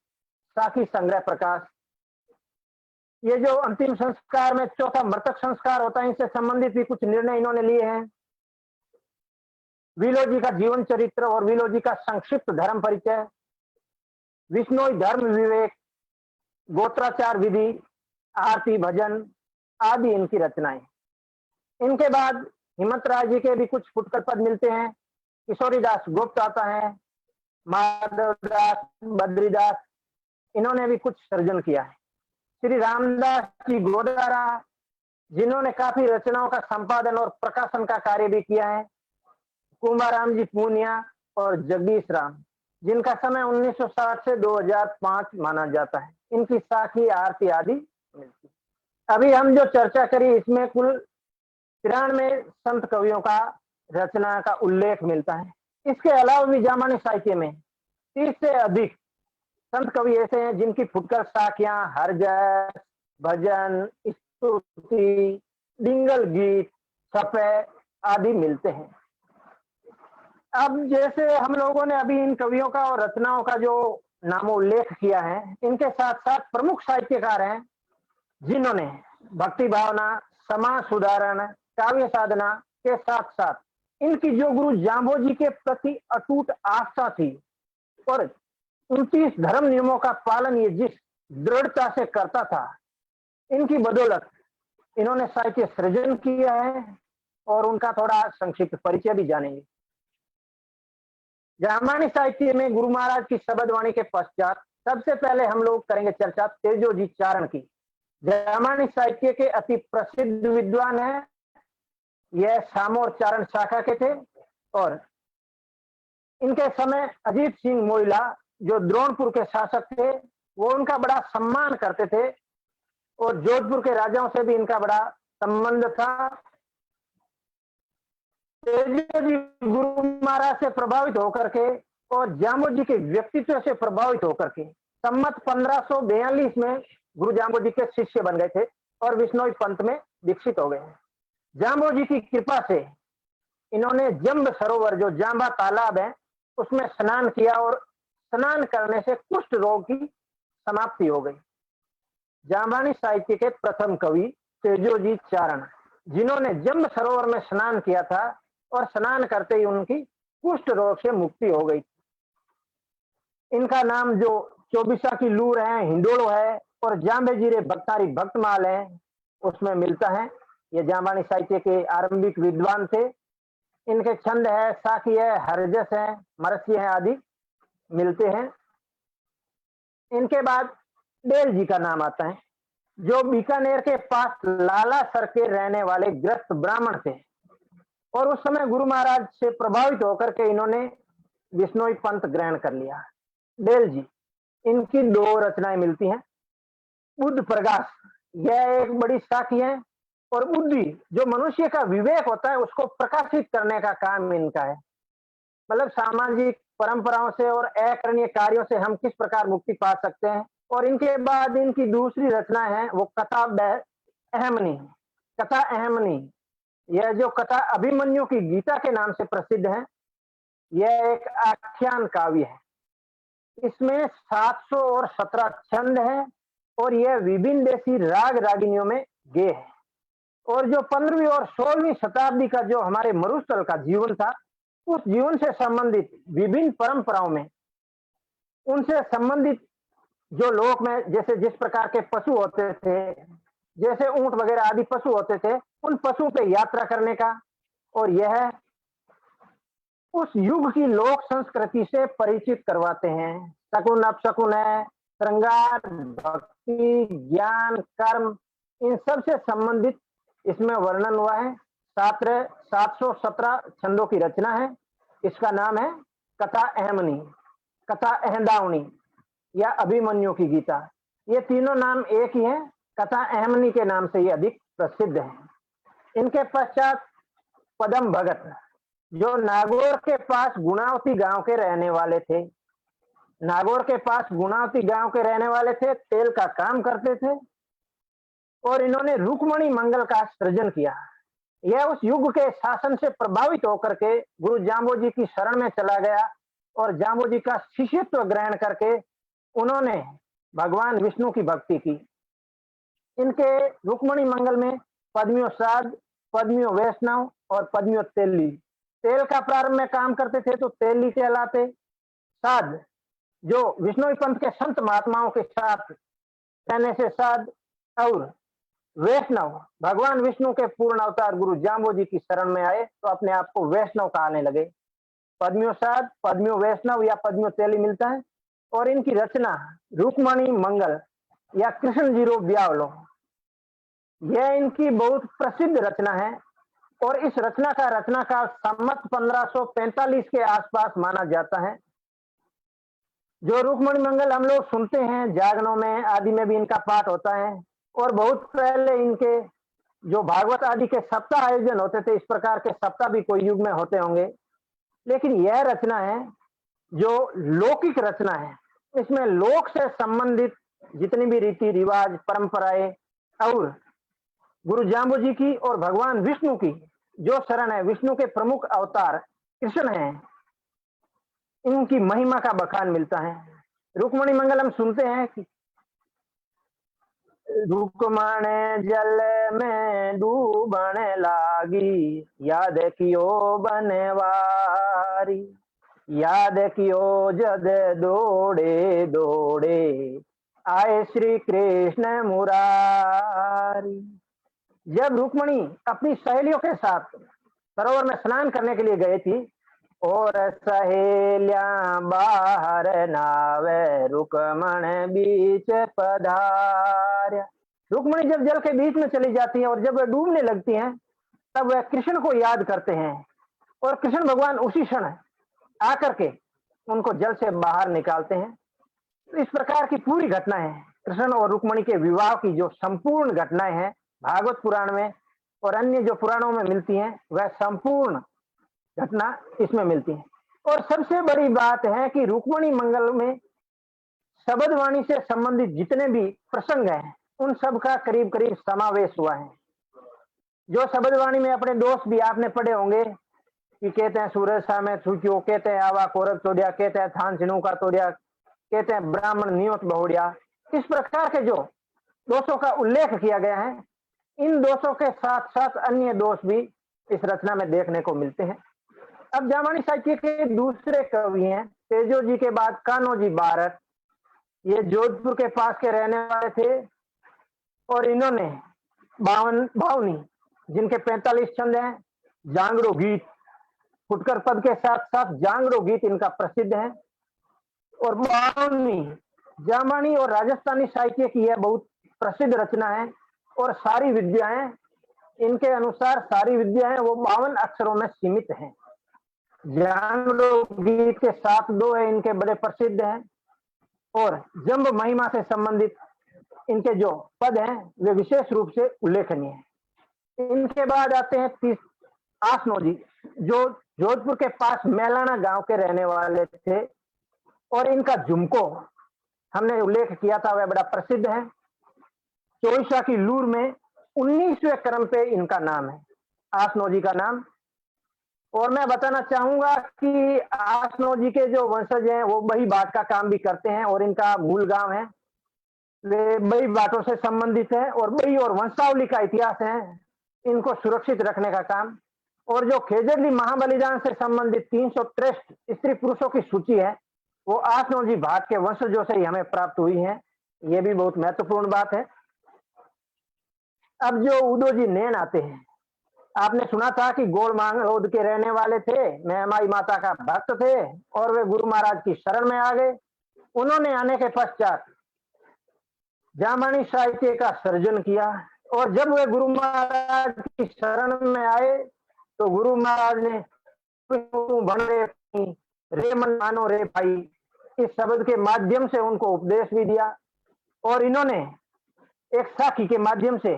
साखी संग्रह प्रकाश, ये जो अंतिम संस्कार में चौथा मृतक संस्कार होता है, इससे संबंधित भी कुछ निर्णय इन्होंने लिए हैं। विलो जी का जीवन चरित्र और विलो जी का संक्षिप्त धर्म परिचय, विष्णोई धर्म विवेक, गोत्राचार विधि, आरती भजन आदि इनकी रचनाएं। इनके बाद हिम्मत राय जी के भी कुछ फुटकर पद मिलते हैं। किशोरीदास गुप्त आता है, माधवदास, बद्रीदास, इन्होंने भी कुछ सर्जन किया है। श्री रामदास जी गोदारा, जिन्होंने काफी रचनाओं का संपादन और प्रकाशन का कार्य भी किया है। कुमाराम जी पूनिया और जगदीश राम, जिनका समय 1960 से 2005 माना जाता है। इनकी साखी आरती आदि मिलती है। अभी हम जो चर्चा करी, इसमें कुल 93 संत कवियों का रचना का उल्लेख मिलता है। इसके अलावा भी जांबानी साहित्य में 30 से अधिक संत कवि ऐसे हैं जिनकी फुटकर साखियां, हरजस, भजन, स्तुति, डिंगल गीत, छपे आदि मिलते हैं। अब जैसे हम लोगों ने अभी इन कवियों का और रचनाओं का जो नामोल्लेख किया है, इनके साथ साथ प्रमुख साहित्यकार हैं जिन्होंने भक्ति भावना, समाज सुधारण, काव्य साधना के साथ साथ इनकी जो गुरु जांबो जी के प्रति अटूट आस्था थी और 29 धर्म नियमों का पालन ये जिस दृढ़ता से करता था, इनकी बदौलत इन्होंने साहित्य सृजन किया है और उनका थोड़ा संक्षिप्त परिचय भी जानेंगे। जांबानी साहित्य में गुरु महाराज की शब्दवाणी के पश्चात सबसे पहले हम लोग करेंगे चर्चा तेजोजी चारण की। जांबानी साहित्य के अति प्रसिद्ध विद्वान है, यह सामोर चारण शाखा के थे और इनके समय अजीत सिंह मोइला जो द्रोणपुर के शासक थे, वो उनका बड़ा सम्मान करते थे और जोधपुर के राजाओं से भी इनका बड़ा संबंध था। तेजोजी गुरु महाराज से प्रभावित होकर के और जांबो जी के व्यक्तित्व से प्रभावित होकर के सम्मत 1542 में गुरु जांबो जी के शिष्य बन गए थे और विश्नोई पंथ में दीक्षित हो गए। जांबो जी की कृपा से इन्होंने जंब सरोवर जो जांबा तालाब है उसमें स्नान किया और स्नान करने से कुष्ठ रोग की समाप्ति हो गई। जांबानी साहित्य के प्रथम कवि तेजोजी चारण, जिन्होंने जंब सरोवर में स्नान किया था और स्नान करते ही उनकी कुष्ठ रोग से मुक्ति हो गई। इनका नाम जो चौबीसा की लूर है, हिंडोलो है और जांबे जीरे भक्तारी भक्तमाल है, उसमें मिलता है। ये जांबानी साहित्य के आरंभिक विद्वान थे। इनके छंद है, साखी है, हरजस है, मरसी है आदि मिलते हैं। इनके बाद डेल जी का नाम आता है, जो बीकानेर के पास लालासर के रहने वाले ग्रस्त ब्राह्मण थे और उस समय गुरु महाराज से प्रभावित होकर के इन्होंने विश्नोई पंथ ग्रहण कर लिया। डेल जी, इनकी 2 रचनाएं मिलती हैं। बुद्ध प्रकाश, यह एक बड़ी साखी है और बुद्धि जो मनुष्य का विवेक होता है उसको प्रकाशित करने का काम इनका है। मतलब सामाजिक परंपराओं से और अकरणीय कार्यों से हम किस प्रकार मुक्ति पा सकते हैं। और इनके बाद इनकी दूसरी रचना है वो कथा अहमनी। कथा अहमनी, यह जो कथा अभिमन्यु की गीता के नाम से प्रसिद्ध है, यह एक आख्यान काव्य है। इसमें 717 छंद है और यह विभिन्न देशी राग रागिनियों में गे है। और जो 15वीं और 16वीं शताब्दी का जो हमारे मरुस्थल का जीवन था, उस जीवन से संबंधित विभिन्न परंपराओं में उनसे संबंधित जो लोक में जैसे जिस प्रकार के पशु होते थे, जैसे ऊंट वगैरह आदि पशु होते थे, उन पशु पे यात्रा करने का, और यह उस युग की लोक संस्कृति से परिचित करवाते हैं। शकुन अपशकुन है, श्रृंगार, भक्ति, ज्ञान, कर्म, इन सब से संबंधित इसमें वर्णन हुआ है। 717 छंदों की रचना है। इसका नाम है कथा अहमनी, कथा अहदावनी या अभिमन्यु की गीता। ये तीनों नाम एक ही हैं। कथा अहमनी के नाम से ये अधिक प्रसिद्ध है। इनके पश्चात पदम भगत, जो नागौर के पास गुणावती गांव के रहने वाले थे। नागौर के पास गुणावती गांव के रहने वाले थे, तेल का काम करते थे और इन्होंने रुक्मणी मंगल का सृजन किया। यह उस युग के शासन से प्रभावित होकर के गुरु जाम्बोजी की शरण में चला गया और जाम्बोजी का शिष्यत्व ग्रहण करके उन्होंने भगवान विष्णु की भक्ति की। इनके रुक्मणी मंगल में पद्मियो साध, पद्मियो वैष्णव और पद्मियो तेली, तेल का प्रारंभ में काम करते थे तो तेली कहलाते। साध जो विष्णु पंथ के संत महात्माओं के साथ रहने से साध, और वैष्णव भगवान विष्णु के पूर्ण अवतार गुरु जाम्बोजी की शरण में आए तो अपने आप को वैष्णव कहने लगे। पद्मियो साध, पद्मियो वैष्णव या पद्मियो तेली मिलता है। और इनकी रचना रुक्मणी मंगल या कृष्ण जीरो ब्यावलो, यह इनकी बहुत प्रसिद्ध रचना है। और इस रचना का रचनाकाल संवत 1545 के आसपास माना जाता है। जो रुक्मणी मंगल हम लोग सुनते हैं, जागरणों में आदि में भी इनका पाठ होता है। और बहुत पहले इनके जो भागवत आदि के सप्ताह आयोजन होते थे, इस प्रकार के सप्ताह भी कोई युग में होते होंगे। लेकिन यह रचना है जो लौकिक रचना है। इसमें लोक से संबंधित जितनी भी रीति रिवाज, परंपराएं और गुरु जाम्बोजी की और भगवान विष्णु की जो शरण है, विष्णु के प्रमुख अवतार कृष्ण हैं, इनकी महिमा का बखान मिलता है। रुक्मणी मंगल हम सुनते हैं कि रुक्मण जल में डूबने लागी, याद कियो बनवारी, याद कियो जद दौड़े दौड़े, आए श्री कृष्ण मुरारी। जब रुक्मणी अपनी सहेलियों के साथ सरोवर में स्नान करने के लिए गई थी और सहेलियां बाहर नावे, रुक्मण बीच पधार्या। रुक्मणी जब जल के बीच में चली जाती है और जब वह डूबने लगती हैं तब वह कृष्ण को याद करते हैं और कृष्ण भगवान उसी क्षण आकर के उनको जल से बाहर निकालते हैं। तो इस प्रकार की पूरी घटना है कृष्ण और रुक्मणी के विवाह की, जो संपूर्ण घटनाएं हैं भागवत पुराण में और अन्य जो पुराणों में मिलती हैं, वह संपूर्ण घटना इसमें मिलती है। और सबसे बड़ी बात है कि रुक्मणी मंगल में शब्द वाणी से संबंधित जितने भी प्रसंग हैं, उन सब का करीब करीब समावेश हुआ है। जो शब्द वाणी में अपने दोस्त भी आपने पढ़े होंगे कि कहते हैं सूरज सा में छूक्यो, कहते हैं आवा कोरब तोड़िया, कहते हैं थान सिनू का तोड़िया, कहते हैं ब्राह्मण नियत बहुड़िया। इस प्रकार के जो दोषों का उल्लेख किया गया है, इन दोषों के साथ साथ अन्य दोष भी इस रचना में देखने को मिलते हैं। अब जामानी साहित्य के दूसरे कवि हैं तेजो जी के बाद कान्हो जी बारट। ये जोधपुर के पास के रहने वाले थे और इन्होंने बावनी जिनके 45 छंद हैं, जांगड़ो गीत, फुटकर पद के साथ साथ जांगड़ो गीत इनका प्रसिद्ध है। और बावनी जामानी और राजस्थानी साहित्य की यह बहुत प्रसिद्ध रचना है। और सारी विद्याएं इनके अनुसार सारी विद्याएं वो 52 अक्षरों में सीमित हैं। जांगड़ो गीत के 7 दो है इनके बड़े प्रसिद्ध हैं। और जंब महिमा से संबंधित इनके जो पद हैं वे विशेष रूप से उल्लेखनीय हैं। इनके बाद आते हैं आसनो जी, जो जोधपुर के पास मेलाना गांव के रहने वाले थे। और इनका झुमको हमने उल्लेख किया था, वह बड़ा प्रसिद्ध है। चोइसा की लूर में 19वें क्रम पे इनका नाम है, आसनो जी का नाम। और मैं बताना चाहूंगा कि आसनो जी के जो वंशज हैं वो बही बाट का काम भी करते हैं और इनका मूल गांव है, वे बही बाटों से संबंधित है। और बही और वंशावली का इतिहास है, इनको सुरक्षित रखने का काम। और जो खेजड़ली महाबलिदान से संबंधित 363 स्त्री पुरुषों की सूची है, वो आसनो जी भाट के वंशजों से ही हमें प्राप्त हुई है। ये भी बहुत महत्वपूर्ण बात है। अब जो उदो जी नैन आते हैं, आपने सुना था कि गोल मांगरोद के रहने वाले थे, मेहमाई माता का भक्त थे और वे गुरु महाराज की शरण में आ गए। उन्होंने आने के पश्चात जामानी साहित्य का सर्जन किया। और जब वे गुरु महाराज की शरण में आए तो गुरु महाराज ने बन रे मन मानो रे भाई, इस शब्द के माध्यम से उनको उपदेश भी दिया। और इन्होंने एक साखी के माध्यम से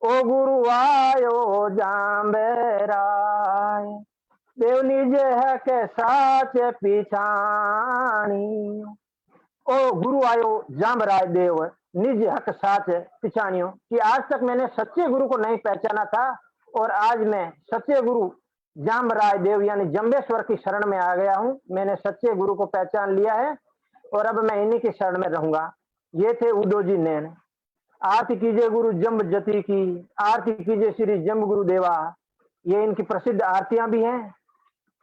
ओ गुरु आयो जाम्बेराय, देव निज है के साच पिछाणी। ओ गुरु आयो जाम्बराय देव निज हक साच पिछाणियों, कि आज तक मैंने सच्चे गुरु को नहीं पहचाना था और आज मैं सच्चे गुरु जामराय देव यानी जम्बेश्वर की शरण में आ गया हूँ। मैंने सच्चे गुरु को पहचान लिया है और अब मैं इन्हीं की शरण में रहूंगा। ये थे उदोजी नैन। आरती कीजिए गुरु जम्ब जति की, आरती कीजिए श्री जम्ब गुरुदेवा। ये इनकी प्रसिद्ध आरतियां भी हैं।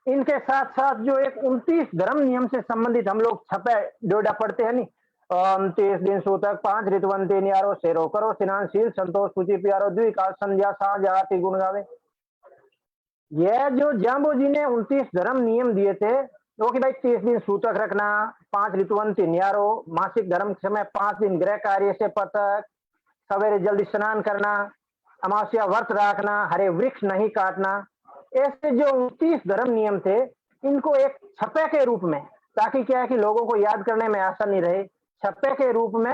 इनके साथ साथ जो एक 29 धर्म नियम से संबंधित हम लोग छपे डोडा पढ़ते हैं नहीं, 29 दिन सूतक 5 ऋतुवंते नियारो सेरो करो स्नान शील संतोष सूचि प्यारो द्विकाल संध्या सांझ आरती गुण गावे। यह जो जाम्बो जी ने 29 धर्म नियम दिए थे वो कि भाई 30 दिन सूतक रखना, 5 ऋतुवंती नियारो, मासिक धर्म समय 5 दिन गृह कार्य से पृथक, सवेरे जल्दी स्नान करना, अमावस्या व्रत रखना, हरे वृक्ष नहीं काटना, ऐसे जो 29 धर्म नियम थे इनको एक छपे के रूप में, ताकि क्या है कि लोगों को याद करने में आसानी रहे, छपे के रूप में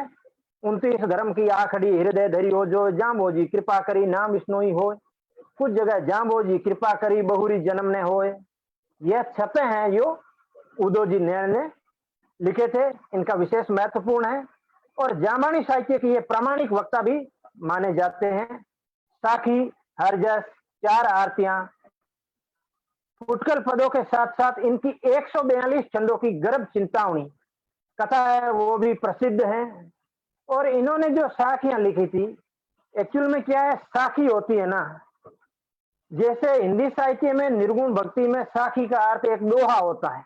29 धर्म की आखड़ी हृदय धरी हो जो जाम्बो जी कृपा करी नाम विष्णु ही हो, कुछ जगह जाम्बो जी कृपा करी बहुरी जन्म ने होए। यह छपे हैं जो उदोजी नैन ने लिखे थे। इनका विशेष महत्वपूर्ण है और जामानी साहित्य के ये प्रामाणिक वक्ता भी माने जाते हैं। साखी, हरजस, 4 आरतियां, उत्कल पदों के साथ साथ इनकी 142 छंदों की गर्भ चिंतावनी कथा है, वो भी प्रसिद्ध है। और इन्होंने जो साखियां लिखी थी, एक्चुअल में क्या है, साखी होती है ना, जैसे हिंदी साहित्य में निर्गुण भक्ति में साखी का अर्थ एक दोहा होता है,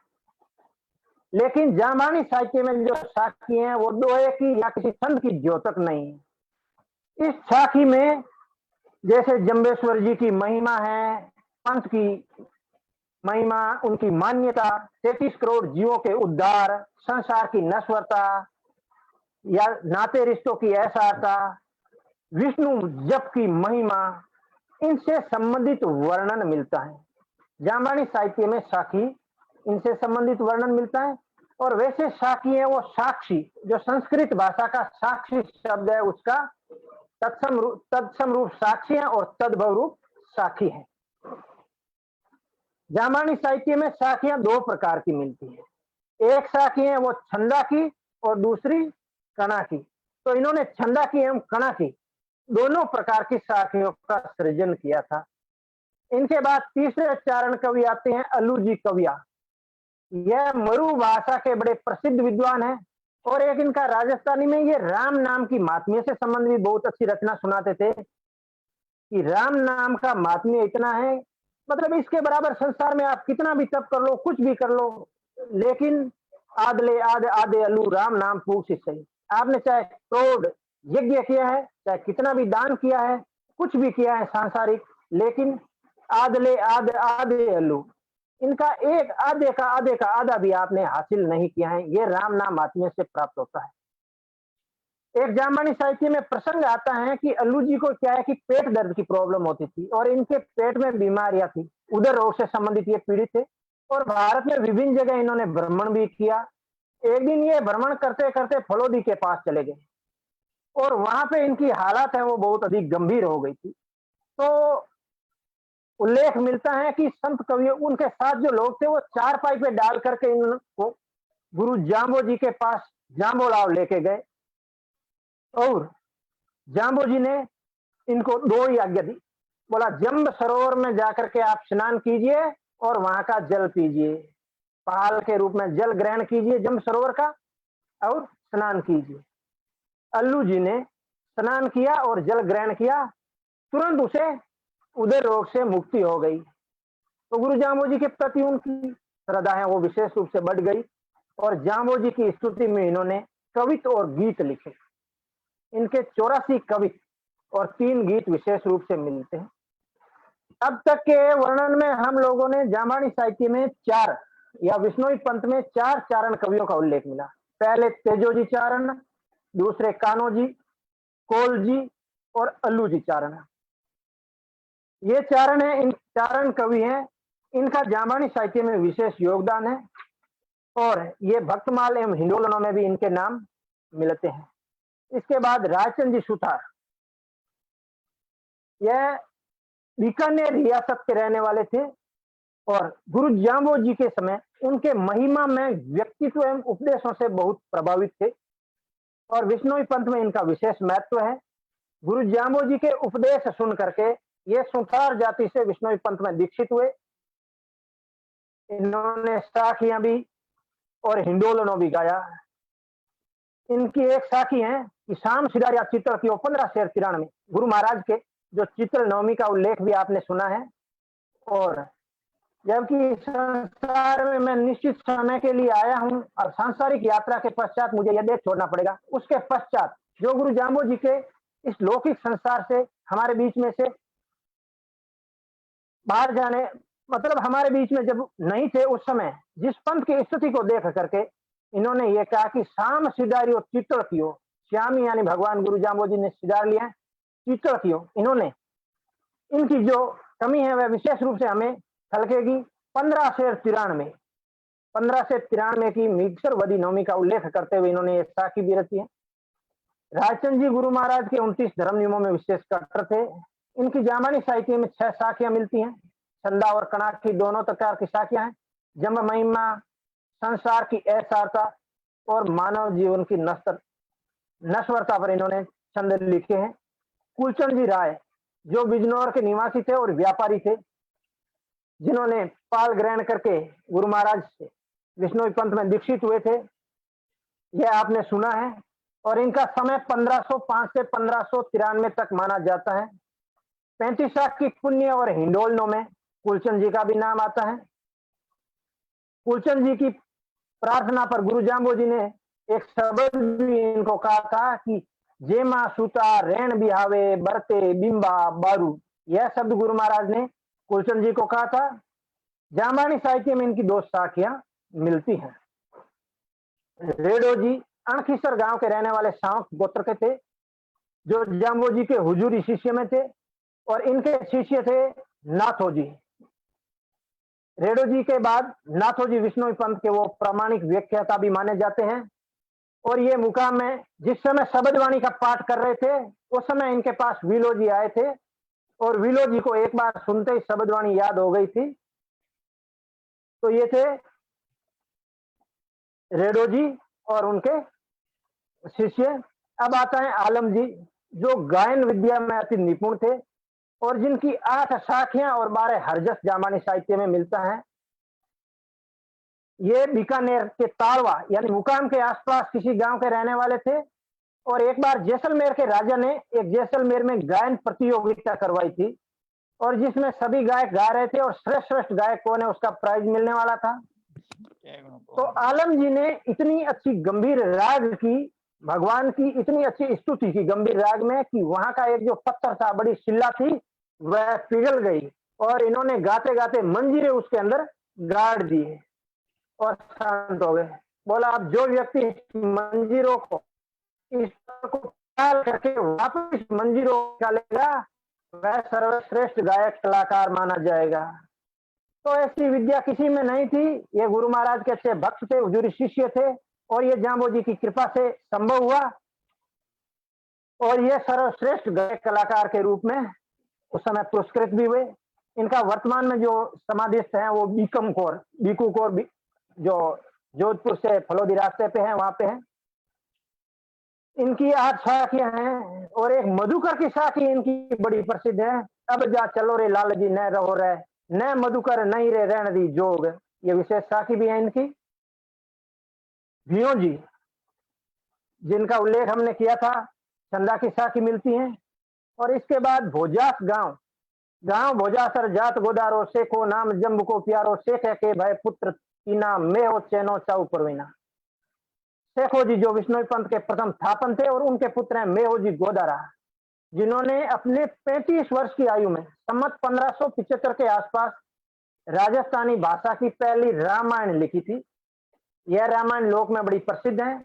लेकिन जामानी साहित्य में जो साखी है वो दोहे की या किसी संत की द्योतक नहीं है। इस साखी में जैसे जम्बेश्वर जी की महिमा है, पंथ की महिमा, उनकी मान्यता, 33 करोड़ जीवों के उद्धार, संसार की नश्वरता या नाते रिश्तों की ऐसारता, विष्णु जप की महिमा, इनसे संबंधित वर्णन मिलता है। जामानी साहित्य में साखी इनसे संबंधित वर्णन मिलता है। और वैसे साखी है वो साक्षी, जो संस्कृत भाषा का साक्षी शब्द है उसका तत्सम रूप साक्षी है और तद्भव रूप साखी है। जामानी साहित्य में साखियां 2 प्रकार की मिलती है। एक साखी है वो छंदा की और दूसरी कणा की। तो इन्होंने छंदा की एवं कणा की दोनों प्रकार की साखियों का सृजन किया था। इनके बाद तीसरे चारण कवि आते हैं अलूजी कविया। यह मरु भाषा के बड़े प्रसिद्ध विद्वान हैं और एक इनका राजस्थानी में ये राम नाम की महात्म्य से संबंध भी बहुत अच्छी रचना सुनाते थे कि राम नाम का महात्म्य इतना है, मतलब इसके बराबर संसार में आप कितना भी तप कर लो, कुछ भी कर लो, लेकिन आदले आदे आदे अलू राम नाम पूछ सही। आपने चाहे करोड़ यज्ञ किया है, चाहे कितना भी दान किया है, कुछ भी किया है सांसारिक, लेकिन आदले आदे आदे अलू, इनका एक आधे का आधा भी आपने हासिल नहीं किया है। ये राम नाम आत्मे से प्राप्त होता है। एक जामानी साहित्य में प्रसंग आता है कि अल्लू जी को क्या है कि पेट दर्द की प्रॉब्लम होती थी और इनके पेट में बीमारियां थी, उदर रोग से संबंधित ये पीड़ित थे और भारत में विभिन्न जगह इन्होंने भ्रमण भी किया। एक दिन ये भ्रमण करते करते फलोदी के पास चले गए और वहां पे इनकी हालत है वो बहुत अधिक गंभीर हो गई थी। तो उल्लेख मिलता है कि संत कवि उनके साथ जो लोग थे वो चारपाई पे डाल करके इनको गुरु जाम्बो जी के पास जाम्बोलाव लेके गए और जाम्बो जी ने इनको 2 ही आज्ञा दी। बोला जम्ब सरोवर में जाकर के आप स्नान कीजिए और वहां का जल पीजिए, पाल के रूप में जल ग्रहण कीजिए जम्ब सरोवर का और स्नान कीजिए। अल्लू जी ने स्नान किया और जल ग्रहण किया, तुरंत उसे उदर रोग से मुक्ति हो गई। तो गुरु जाम्बो जी के प्रति उनकी श्रद्धा है वो विशेष रूप से बढ़ गई और जाम्बो जी की स्तुति में इन्होंने कवित और गीत लिखे। इनके 84 कवित और 3 गीत विशेष रूप से मिलते हैं। अब तक के वर्णन में हम लोगों ने जामानी साहित्य में 4 या विष्णोई पंथ में 4 चारण कवियों का उल्लेख मिला। पहले तेजोजी चारण, दूसरे कान्होजी, कोलजी और अल्लूजी चारण। ये चारण है, इन चारण कवि हैं, इनका जामानी साहित्य में विशेष योगदान है और ये भक्तमाल एवं हिंडोलनों में भी इनके नाम मिलते हैं। इसके बाद रायचंद जी सुथार, यह बीकानेर रियासत के रहने वाले थे और गुरु जाम्बो जी के समय उनके महिमा में व्यक्तित्व एवं उपदेशों से बहुत प्रभावित थे और विष्णोई पंथ में इनका विशेष महत्व है। गुरु जाम्बो जी के उपदेश सुन करके ये सुथार जाति से विष्णोई पंथ में दीक्षित हुए। इन्होंने साखियां भी और हिंडोलनो भी गाया। इनकी एक साखी है कि शाम सिदारिया चित्र की 15 शेर 93 गुरु महाराज के जो चित्र नवमी का उल्लेख भी आपने सुना है। और जबकि संसार में मैं निश्चित समय के लिए आया हूं और सांसारिक यात्रा के पश्चात मुझे यह देश छोड़ना पड़ेगा, उसके पश्चात जो गुरु जाम्बो जी के इस लौकिक संसार से हमारे बीच में से बाहर जाने, मतलब हमारे बीच में जब नहीं थे उस समय जिस पंथ की स्थिति को देख करके इन्होंने ये कहा कि शाम सिदारियो चित्र कियो। श्यामी यानी भगवान गुरु जाम्बो जी ने सिदार लिया, चित्र कियो। इन्होंने इनकी जो कमी है वह विशेष रूप से हमें खलकेगी 15 से 93 की मिक्सर वदी नवमी का उल्लेख करते हुए इन्होंने ये साखी भी रची है। रायचंद जी गुरु महाराज के 29 धर्म नियमों में विशेष कट्टर थे। इनकी जामानी साहित्य में 6 साखियां मिलती हैं। छंदा और कणाक की दोनों प्रकार की साखियां हैं। जन्म महिमा, संसार की असारता और मानव जीवन की नश्वरता पर इन्होंने छंद लिखे हैं। कुलचंद जी राय जो बिजनौर के निवासी थे और व्यापारी थे, जिन्होंने पाल ग्रहण करके गुरु महाराज से विष्णोई पंथ में दीक्षित हुए थे, यह आपने सुना है। और इनका समय 1505 से 1593 तक माना जाता है। 35 साख की पुण्य और हिंडोलनों में कुलचंद जी का भी नाम आता है। कुलचंद जी की प्रार्थना पर गुरु जाम्बो जी ने एक शब्द भी इनको कहा था कि जेमा सूता रेण बिहावे बरते बिंबा बारू। यह शब्द गुरु महाराज ने कुलचंद जी को कहा था। जामानी साहित्य में इनकी 2 साखियां मिलती हैं। रेडो जी अणखीसर गांव के रहने वाले सावक गोत्र के थे, जो जाम्बो जी के हुजूरी शिष्य में थे और इनके शिष्य थे नाथो जी। रेडो जी के बाद नाथो जी विष्णोई पंथ के वो प्रामाणिक व्याख्याता भी माने जाते हैं। और ये मुकाम में जिस समय शब्दवाणी का पाठ कर रहे थे उस समय इनके पास विलो जी आए थे और विलो जी को एक बार सुनते ही शब्दवाणी याद हो गई थी। तो ये थे रेडो जी और उनके शिष्य। अब आता है आलम जी, जो गायन विद्या में अति निपुण थे और जिनकी 8 साखियां और 12 हरजस जामानी साहित्य में मिलता है। ये बीकानेर के ताड़वा यानी मुकाम के आसपास किसी गांव के रहने वाले थे और एक बार जैसलमेर के राजा ने एक जैसलमेर में गायन प्रतियोगिता करवाई थी और जिसमें सभी गायक गा रहे थे और श्रेष्ठ गायक कौन है उसका प्राइज मिलने वाला था। तो आलम जी ने इतनी अच्छी गंभीर राग की, भगवान की इतनी अच्छी स्तुति की गंभीर राग में कि वहां का एक जो पत्थर था, बड़ी शिला थी, वह पिघल गई और इन्होंने गाते गाते मंजीरे उसके अंदर गाड़ दिए और शांत हो गए। बोला अब जो व्यक्ति मंजीरों को इस को करके वापस मंजीरों निकालेगा वह सर्वश्रेष्ठ गायक कलाकार माना जाएगा। तो ऐसी विद्या किसी में नहीं थी। ये गुरु महाराज के अच्छे भक्त थे, हुजूरी शिष्य थे और ये जाम्बो जी की कृपा से संभव हुआ और ये सर्वश्रेष्ठ गायक कलाकार के रूप में उस समय पुरस्कृत भी हुए। इनका वर्तमान में जो समाधिस्थ है वो बीकू कौर जो जोधपुर से फलोदी रास्ते पे है, वहां पे है। इनकी 8 साखियां हैं और एक मधुकर की साखी इनकी बड़ी प्रसिद्ध है। अब जा चलो रे लाल जी न रहो रे न मधुकर नहीं रे रहन दी जोग। ये विशेष साखी भी है इनकी। भियो जी जिनका उल्लेख हमने किया था, चंदा की साखी मिलती है। और इसके बाद भोजास गांव भोजासर जात गोदारो सेको नाम जम्ब को प्यारो शेख के भाई पुत्र तीना मेहो चैनो चाऊ परवीना। शेखो जी जो विष्णोई पंथ के प्रथम स्थापन थे और उनके पुत्र हैं मेहो जी गोदारा, जिन्होंने अपने 35 वर्ष की आयु में सम्मत 1575 के आसपास राजस्थानी भाषा की पहली रामायण लिखी थी। यह रामायण लोक में बड़ी प्रसिद्ध है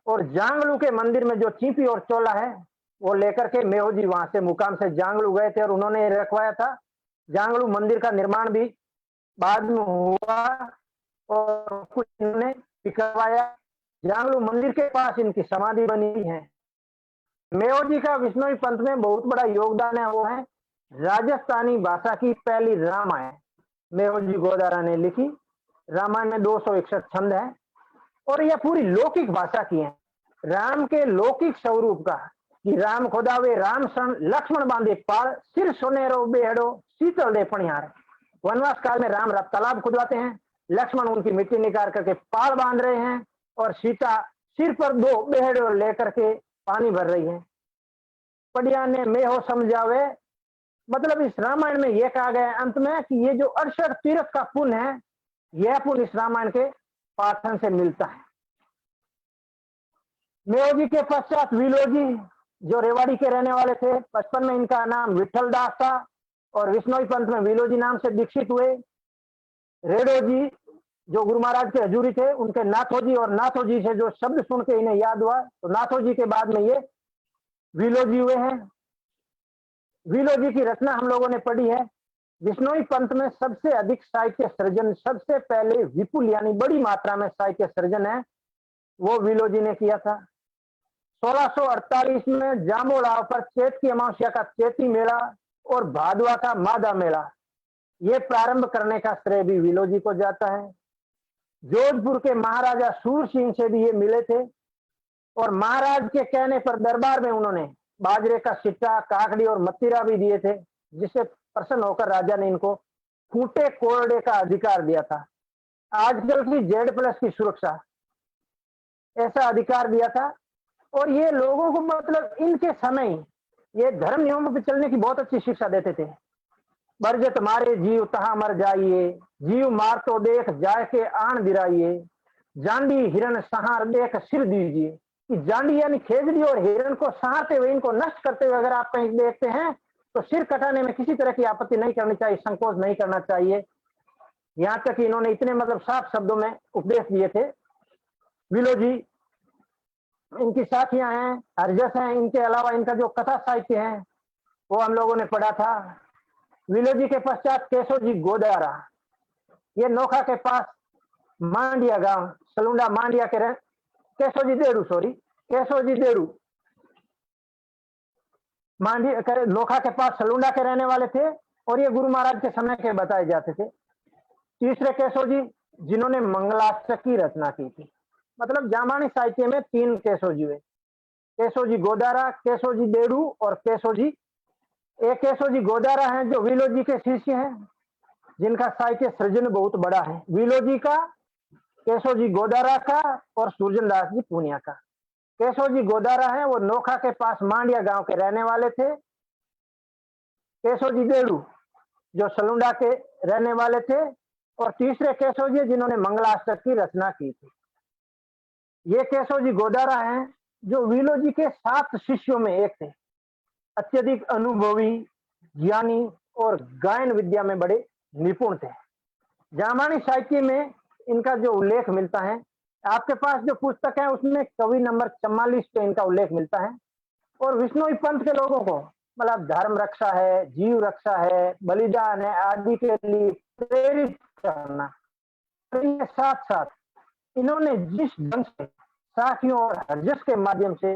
और जांगलू के मंदिर में जो चीपी और चोला है वो लेकर के मेहो जी वहां से मुकाम से जांगलू गए थे और उन्होंने रखवाया था। जांगलू मंदिर का निर्माण भी बाद में हुआ और कुछ इन्होंने करवाया। जांगलू मंदिर के पास इनकी समाधि बनी है। मेहो जी का विष्णोई पंथ में बहुत बड़ा योगदान है, वो है राजस्थानी भाषा की पहली रामायण मेहो जी गोदारा ने लिखी। रामायण में 261 छंद है और यह पूरी लौकिक भाषा की है। राम के लौकिक स्वरूप का कि राम खोदावे राम सन लक्ष्मण बांधे पाल सिर सोनेरो बेहड़ो शीतल दे पणियार। वनवास काल में राम तालाब खुदवाते हैं, लक्ष्मण उनकी मिट्टी निकाल करके पाल बांध रहे हैं और सीता सिर पर 2 बेहड़ो लेकर के पानी भर रही है। पड़िया ने मैं हो समझावे, मतलब इस रामायण में यह कहा गया अंत में कि ये जो 68 तीर्थ का पुण्य है, यह पुण्य इस रामायण के पाठन से मिलता है। मेहो जी के पश्चात विलो जी जो रेवाड़ी के रहने वाले थे, 55 में इनका नाम विठल दास था और विष्णोई पंथ में विलो जी नाम से दीक्षित हुए। रेडो जी जो गुरु महाराज के हजूरी थे, उनके नाथो जी, और नाथो जी से जो शब्द सुन के इन्हें याद हुआ तो नाथो जी के बाद में ये विलो जी हुए हैं। विलो जी की रचना हम लोगों ने पढ़ी है। विष्णोई पंथ में सबसे अधिक साहित्य सृजन, सबसे पहले विपुल यानी बड़ी मात्रा में साहित्य सृजन है, वो विलो जी ने किया था। 1648 में जांबोलाव पर चैत की अमावस्या का चैती मेला और भादवा का मादा मेला, ये प्रारंभ करने का श्रेय भी विलो जी को जाता है। जोधपुर के महाराजा सूर सिंह से भी ये मिले थे और महाराज के कहने पर दरबार में उन्होंने बाजरे का सिट्टा, काकड़ी और मत्तीरा भी दिए थे, जिससे प्रसन्न होकर राजा ने इनको खूंटे कोरडे का अधिकार दिया था। आजकल की Z+ की सुरक्षा, ऐसा अधिकार दिया था। और ये लोगों को मतलब इनके समय ये धर्म नियमों पर चलने की बहुत अच्छी शिक्षा देते थे। बरजत मारे जीव तहां मर जाइए, जीव मार तो देख जाय के आन दिराइए, जांडी हिरण सहार देख सिर दीजिए। कि जांडी यानी खेजड़ी और हिरण को सहारते हुए, इनको नष्ट करते हुए अगर आप कहीं देखते हैं तो सिर कटाने में किसी तरह की आपत्ति नहीं करनी चाहिए, संकोच नहीं करना चाहिए। यहां तक कि इन्होंने इतने मतलब साफ शब्दों में उपदेश दिए थे। विलो जी, इनकी साथियां हैं, हरजस हैं, इनके अलावा इनका जो कथा साहित्य है वो हम लोगों ने पढ़ा था। विलो जी के पश्चात केशव जी गोदारा, ये नोखा के पास मांडिया गांव, सलुंडा मांडिया के रहे, केशव जी देड़ू मांडिया नोखा के पास सलुंडा के रहने वाले थे और ये गुरु महाराज के समय के बताए जाते थे। तीसरे केशव जी जिन्होंने मंगलाष्टक की रचना की थी, मतलब जामानी साहित्य में 3 केशव जी हुए, केशव जी गोदारा, केशव जी देड़ू और केशव जी, एक केशव जी गोदारा हैं जो विलो जी के शिष्य हैं, जिनका साहित्य सृजन बहुत बड़ा है। विलो जी का, केशव जी गोदारा का और सूरजनदास जी पूनिया का। केशव जी गोदारा है, वो नोखा के पास मांडिया गांव के रहने वाले थे। केशव जी देड़ू जो सलुंडा के रहने वाले थे और तीसरे केशव जी जिन्होंने मंगलाष्टक की रचना की थी। ये केशव जी गोदारा हैं जो विलो जी के 7 शिष्यों में एक थे। अत्यधिक अनुभवी, ज्ञानी और गायन विद्या में बड़े निपुण थे। जामानी साहित्य में इनका जो उल्लेख मिलता है, आपके पास जो पुस्तक है उसमें कवि नंबर 44 पे इनका उल्लेख मिलता है। और विष्णोई पंथ के लोगों को मतलब धर्म रक्षा है, जीव रक्षा है, बलिदान है आदि के लिए प्रेरित करना, तो साथ साथ इन्होंने जिस ढंग से साखियों और हरजस के माध्यम से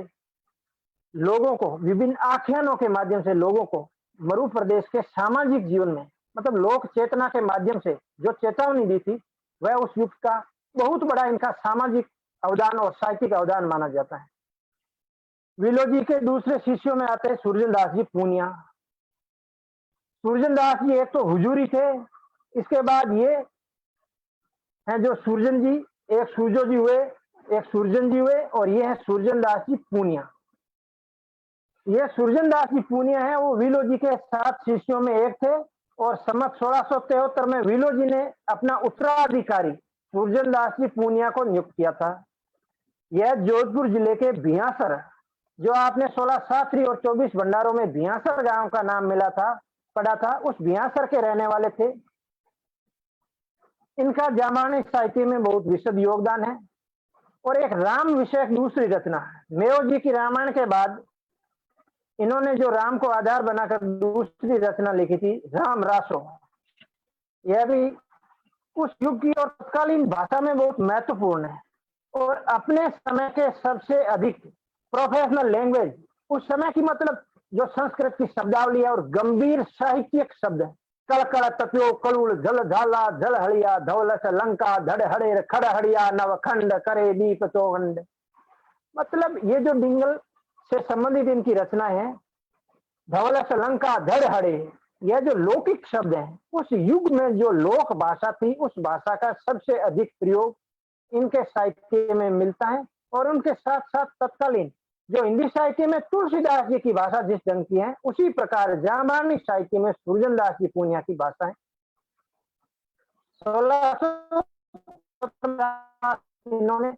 लोगों को, विभिन्न आख्यानों के माध्यम से लोगों को मरु प्रदेश के सामाजिक जीवन में मतलब लोक चेतना के माध्यम से जो चेतावनी दी थी, वह उस युग का बहुत बड़ा इनका सामाजिक अवदान और साहित्यिक अवदान माना जाता है। विलो जी के दूसरे शिष्यों में आते हैं सूरजनदास जी पूनिया। सूरजनदास जी एक तो हुजूरी थे, इसके बाद ये हैं जो सूरजन जी, एक सूजो जी हुए, एक सूरजन जी हुए और ये है सूरजनदास जी पूनिया। ये सूरजनदास जी पूनिया है, वो विलो जी के 7 शिष्यों में एक थे और सम्मत 1673 में विलो जी ने अपना उत्तराधिकारी सूरजनदास जी पूनिया को नियुक्त किया था। यह जोधपुर जिले के भियासर, जो आपने 16 शास्त्री और 24 भंडारों में भियासर गांव का नाम मिला था, पढ़ा था, उस भियासर के रहने वाले थे। इनका जामानी साहित्य में बहुत विशद योगदान है। और एक राम विषयक दूसरी रचना, मेहो जी की रामायण के बाद इन्होंने जो राम को आधार बनाकर दूसरी रचना लिखी थी, राम रासो, यह भी उस युग की और तत्कालीन भाषा में बहुत महत्वपूर्ण है और अपने समय के सबसे अधिक प्रोफेशनल लैंग्वेज उस समय की, मतलब जो संस्कृत की शब्दावली है और गंभीर साहित्यिक शब्द है। कड़कड़ तत्यो कलुड़ जल झाला जल हड़िया धौलस लंका धड़ हड़े खड़ हड़िया नवखंड करे दीप चौखंड, मतलब ये जो डिंगल से संबंधित इनकी रचना है। धवलस लंका धड़ हड़े, यह जो लौकिक शब्द है, उस युग में जो लोक भाषा थी, उस भाषा का सबसे अधिक प्रयोग इनके साहित्य में मिलता है। और उनके साथ साथ तत्कालीन जो हिंदी साहित्य में तुलसीदास जी की भाषा जिस ढंग की है, उसी प्रकार जामवानी साहित्य में सुरजनदास जी पूनिया की भाषा है। 1600 इन्होंने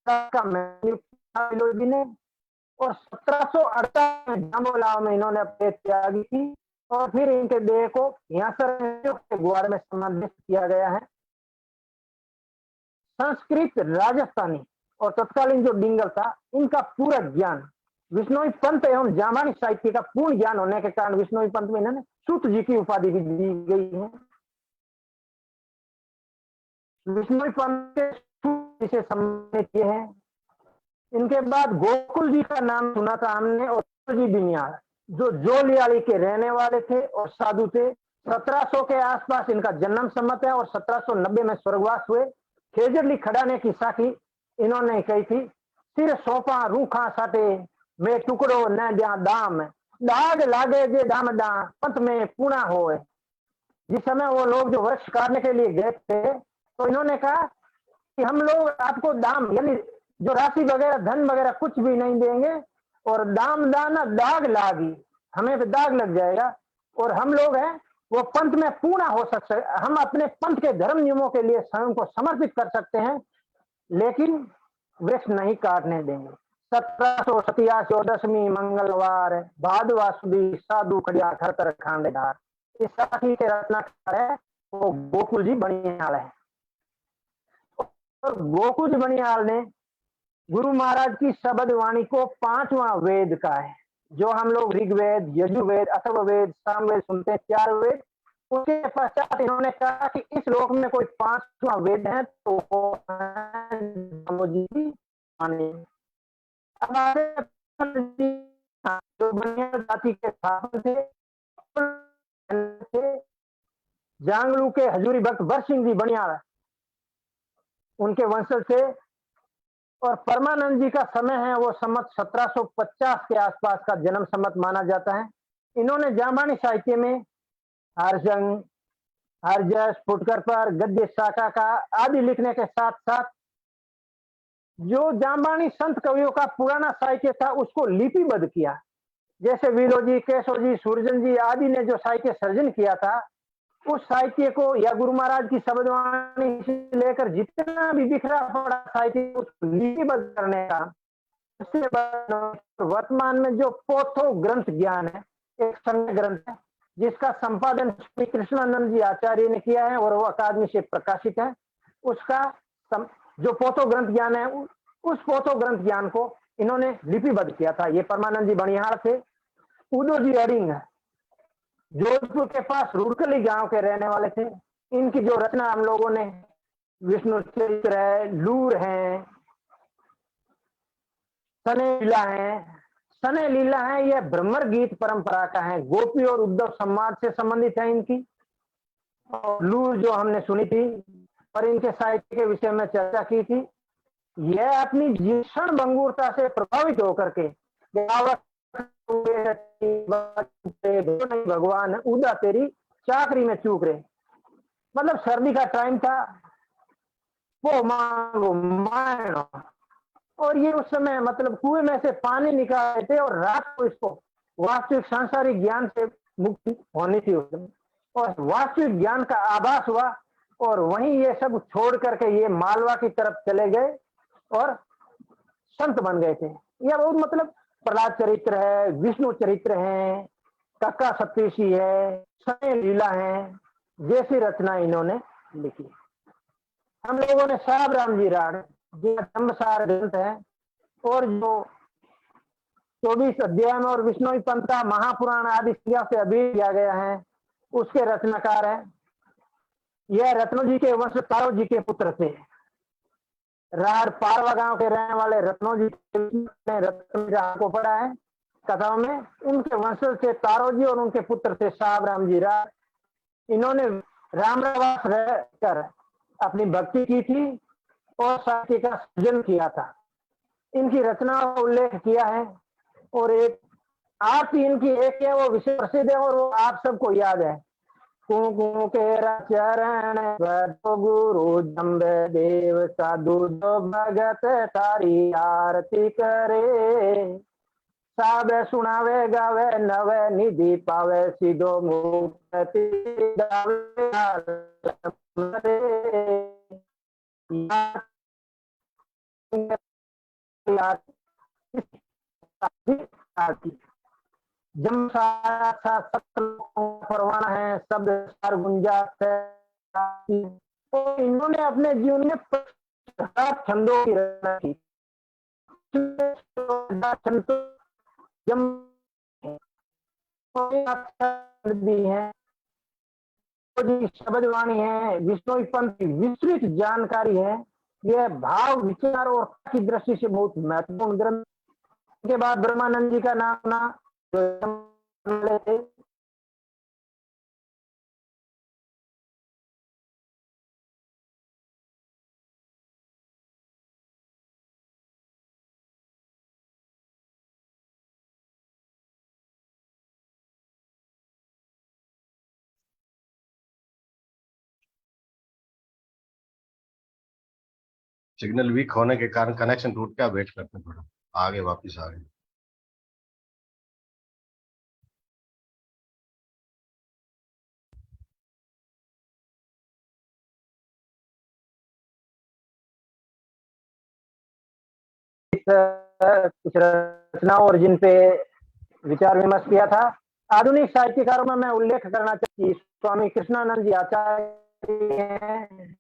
का मैन्युफैक्चर ने, और 1748 में जाम्बोलाव में इन्होंने अपने त्यागी की, और फिर इनके देह को हियासर के ग्वार में समाधित किया गया है। संस्कृत, राजस्थानी और तत्कालीन जो डिंगल था, इनका पूरा ज्ञान विष्णोई पंत एवं जामवानी साहित्य का पूर्ण ज्ञान होने के कारण विष्णोई पंत में इन्होंने सूत जी की उपाधि भी दी गई है। विष्णोई पंत के से सम्मानित किए हैं। इनके बाद गोकुल जी का नाम सुना था हमने, और जी बिनियाल जो जोलियाली के रहने वाले थे और साधु थे। 1700 के आसपास इनका जन्म सम्मत है और 1790 में स्वर्गवास हुए। खेजरली खड़ा ने की साखी इन्होंने कही थी, सिर सौंपा रूखा साटे में टुकड़ो न जा दाम, दाग लागे जे दाम दा पंथ में पूना होए। जिस समय वो लोग जो वृक्ष काटने के लिए गए थे, तो इन्होंने कहा कि हम लोग आपको दाम यानी जो राशि वगैरह धन वगैरह कुछ भी नहीं देंगे, और दाम दाना दाग लागी, हमें तो दाग लग जाएगा, और हम लोग हैं वो पंथ में पूर्ण हो सकते, हम अपने पंथ के धर्म नियमों के लिए स्वयं को समर्पित कर सकते हैं, लेकिन वृक्ष नहीं काटने देंगे। 1787 और 10वीं मंगलवार भादवा सुदी साधु खड़िया घर तर खांडेदार, इस साथी के रचनाकार है वो गोकुल जी बनियाल है। और गोकुल जी बनियाल ने गुरु महाराज की शब्द वाणी को 5वां वेद का है, जो हम लोग ऋग्वेद, यजुर्वेद, अथर्ववेद, सामवेद सुनते हैं, 4 वेद। उसके पश्चात इन्होंने कहा कि इस लोक में कोई 5वां वेद है तो जी की वाणी। अब जो बनियाल जाति के स्थापन थे, जांगलू के हजूरी भक्त बर सिंह जी बनियाल उनके वंशज थे। और परमानंद जी का समय है वो सम्मत 1750 के आसपास का जन्म सम्मत माना जाता है। इन्होंने जामवानी साहित्य में हरजंग, हरजस, फुटकर पर, गद्य शाखा का आदि लिखने के साथ साथ जो जामवानी संत कवियों का पुराना साहित्य था उसको लिपिबद्ध किया। जैसे विलो जी, केशव जी, सूरजन जी आदि ने जो साहित्य सर्जन किया था, उस साहित्य को या गुरु महाराज की शब्दवाणी से लेकर जितना भी बिखरा पड़ा साहित्य उसको लिपिबद्ध करने का, वर्तमान में जो पोथो ग्रंथ ज्ञान है, एक संग्रह ग्रंथ है जिसका संपादन श्री कृष्णानंद जी आचार्य ने किया है और वो अकादमी से प्रकाशित है। उसका जो पोथो ग्रंथ ज्ञान है, उस पोथो ग्रंथ ज्ञान को इन्होंने लिपिबद्ध किया था। ये परमानंद जी बनिहार थे। उदो जी अडिंग जोधपुर के पास रुड़कली गांव के रहने वाले थे। इनकी जो रचना हम लोगों ने विष्णु चरित्र है, लूर है, सने लीला है, सने लीला है, यह भ्रमर गीत परंपरा का है, गोपी और उद्धव संवाद से संबंधित है इनकी। और लूर जो हमने सुनी थी और इनके साहित्य के विषय में चर्चा की थी, यह अपनी जीषण भंगुरता से प्रभावित होकर के भगवान उदा तेरी चाकरी में चूक रहे, मतलब सर्दी का टाइम था, वो मांगो मायनो, और ये उस समय मतलब कुएं में से पानी निकाले थे और रात को इसको वास्तविक सांसारिक ज्ञान से मुक्ति होनी थी उसमें, और वास्तविक ज्ञान का आभास हुआ और वहीं ये सब छोड़ करके ये मालवा की तरफ चले गए और संत बन गए थे। यह बहुत मतलब प्रहलाद चरित्र है, विष्णु चरित्र है, कक्का सप्तऋषि है, सने लीला है, जैसी रचना इन्होंने लिखी। हम लोगों ने साहब राम जी राण जन्मसार ग्रंथ है और जो 24 अध्याय में और विष्णु पंथ का महापुराण आदि से अभी किया गया है, उसके रचनाकार है। यह रत्नो जी के वंश तारो जी के पुत्र थे। राहड़ पारवा गांव के रहने वाले रत्नो जी ने रत्न को पढ़ा है कथाओं में। उनके वंशज थे तारो जी और उनके पुत्र थे साहब राम जी राण। इन्होंने रामरावास रहकर अपनी भक्ति की थी और साहित्य का सृजन किया था। इनकी रचना का उल्लेख किया है और एक आठ इनकी एक है, वो विश्व प्रसिद्ध है और वो आप सबको याद है। कुकु केरा चरण तो गुरु जम्ब देव साधु जो भगत तारी आरती करे। साब सुनावे गावे नवे निधि पावे सीधो मुक्ति जम परवाना है शब्द सार गुंजा तो इन्होंने अपने जीवन में छंदों की रचना की। छंद जम दी है, शब्द वाणी है, विष्णु पंथ की विस्तृत जानकारी है। यह भाव विचार और की दृष्टि से बहुत महत्वपूर्ण ग्रंथ। के बाद ब्रह्मानंद जी का नाम ना थे। सिग्नल वीक होने के कारण कनेक्शन टूट गया, वेट करते हैं थोड़ा, आगे वापस आ गए। कुछ रचनाओं और जिन पे विचार विमर्श किया था। आधुनिक साहित्यकारों में मैं उल्लेख करना चाहती स्वामी कृष्णानंद जी आचार्य हैं,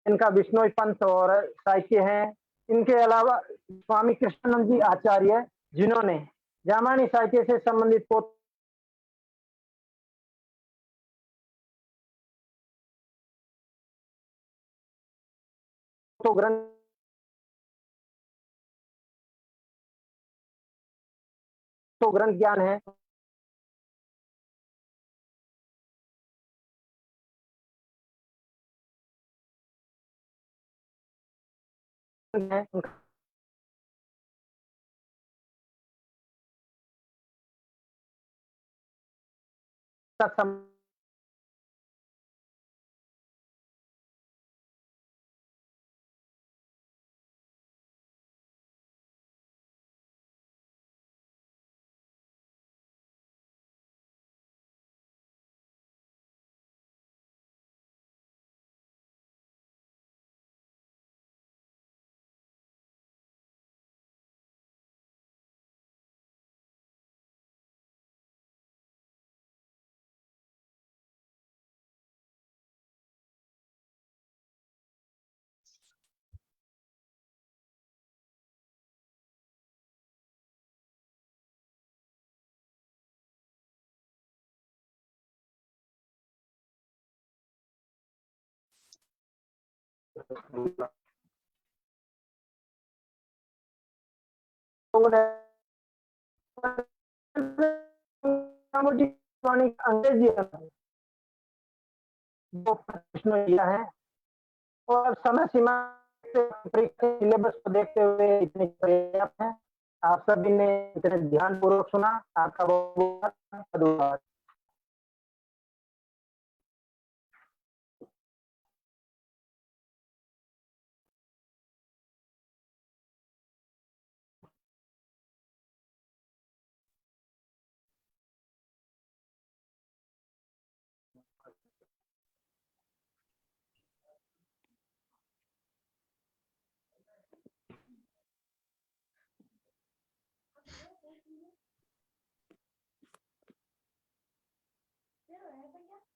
इनका बिश्नोई पंथ और साहित्य है। इनके अलावा स्वामी कृष्णानंद जी आचार्य जिन्होंने जामानी साहित्य से संबंधित तो ग्रंथ ज्ञान है। अंग्रेजी जो प्रश्न किया है और समय सीमा सिलेबस को देखते हुए इतने पर्याप्त है। आप सभी ने इतने ध्यान पूर्वक सुना, आपका बहुत धन्यवाद।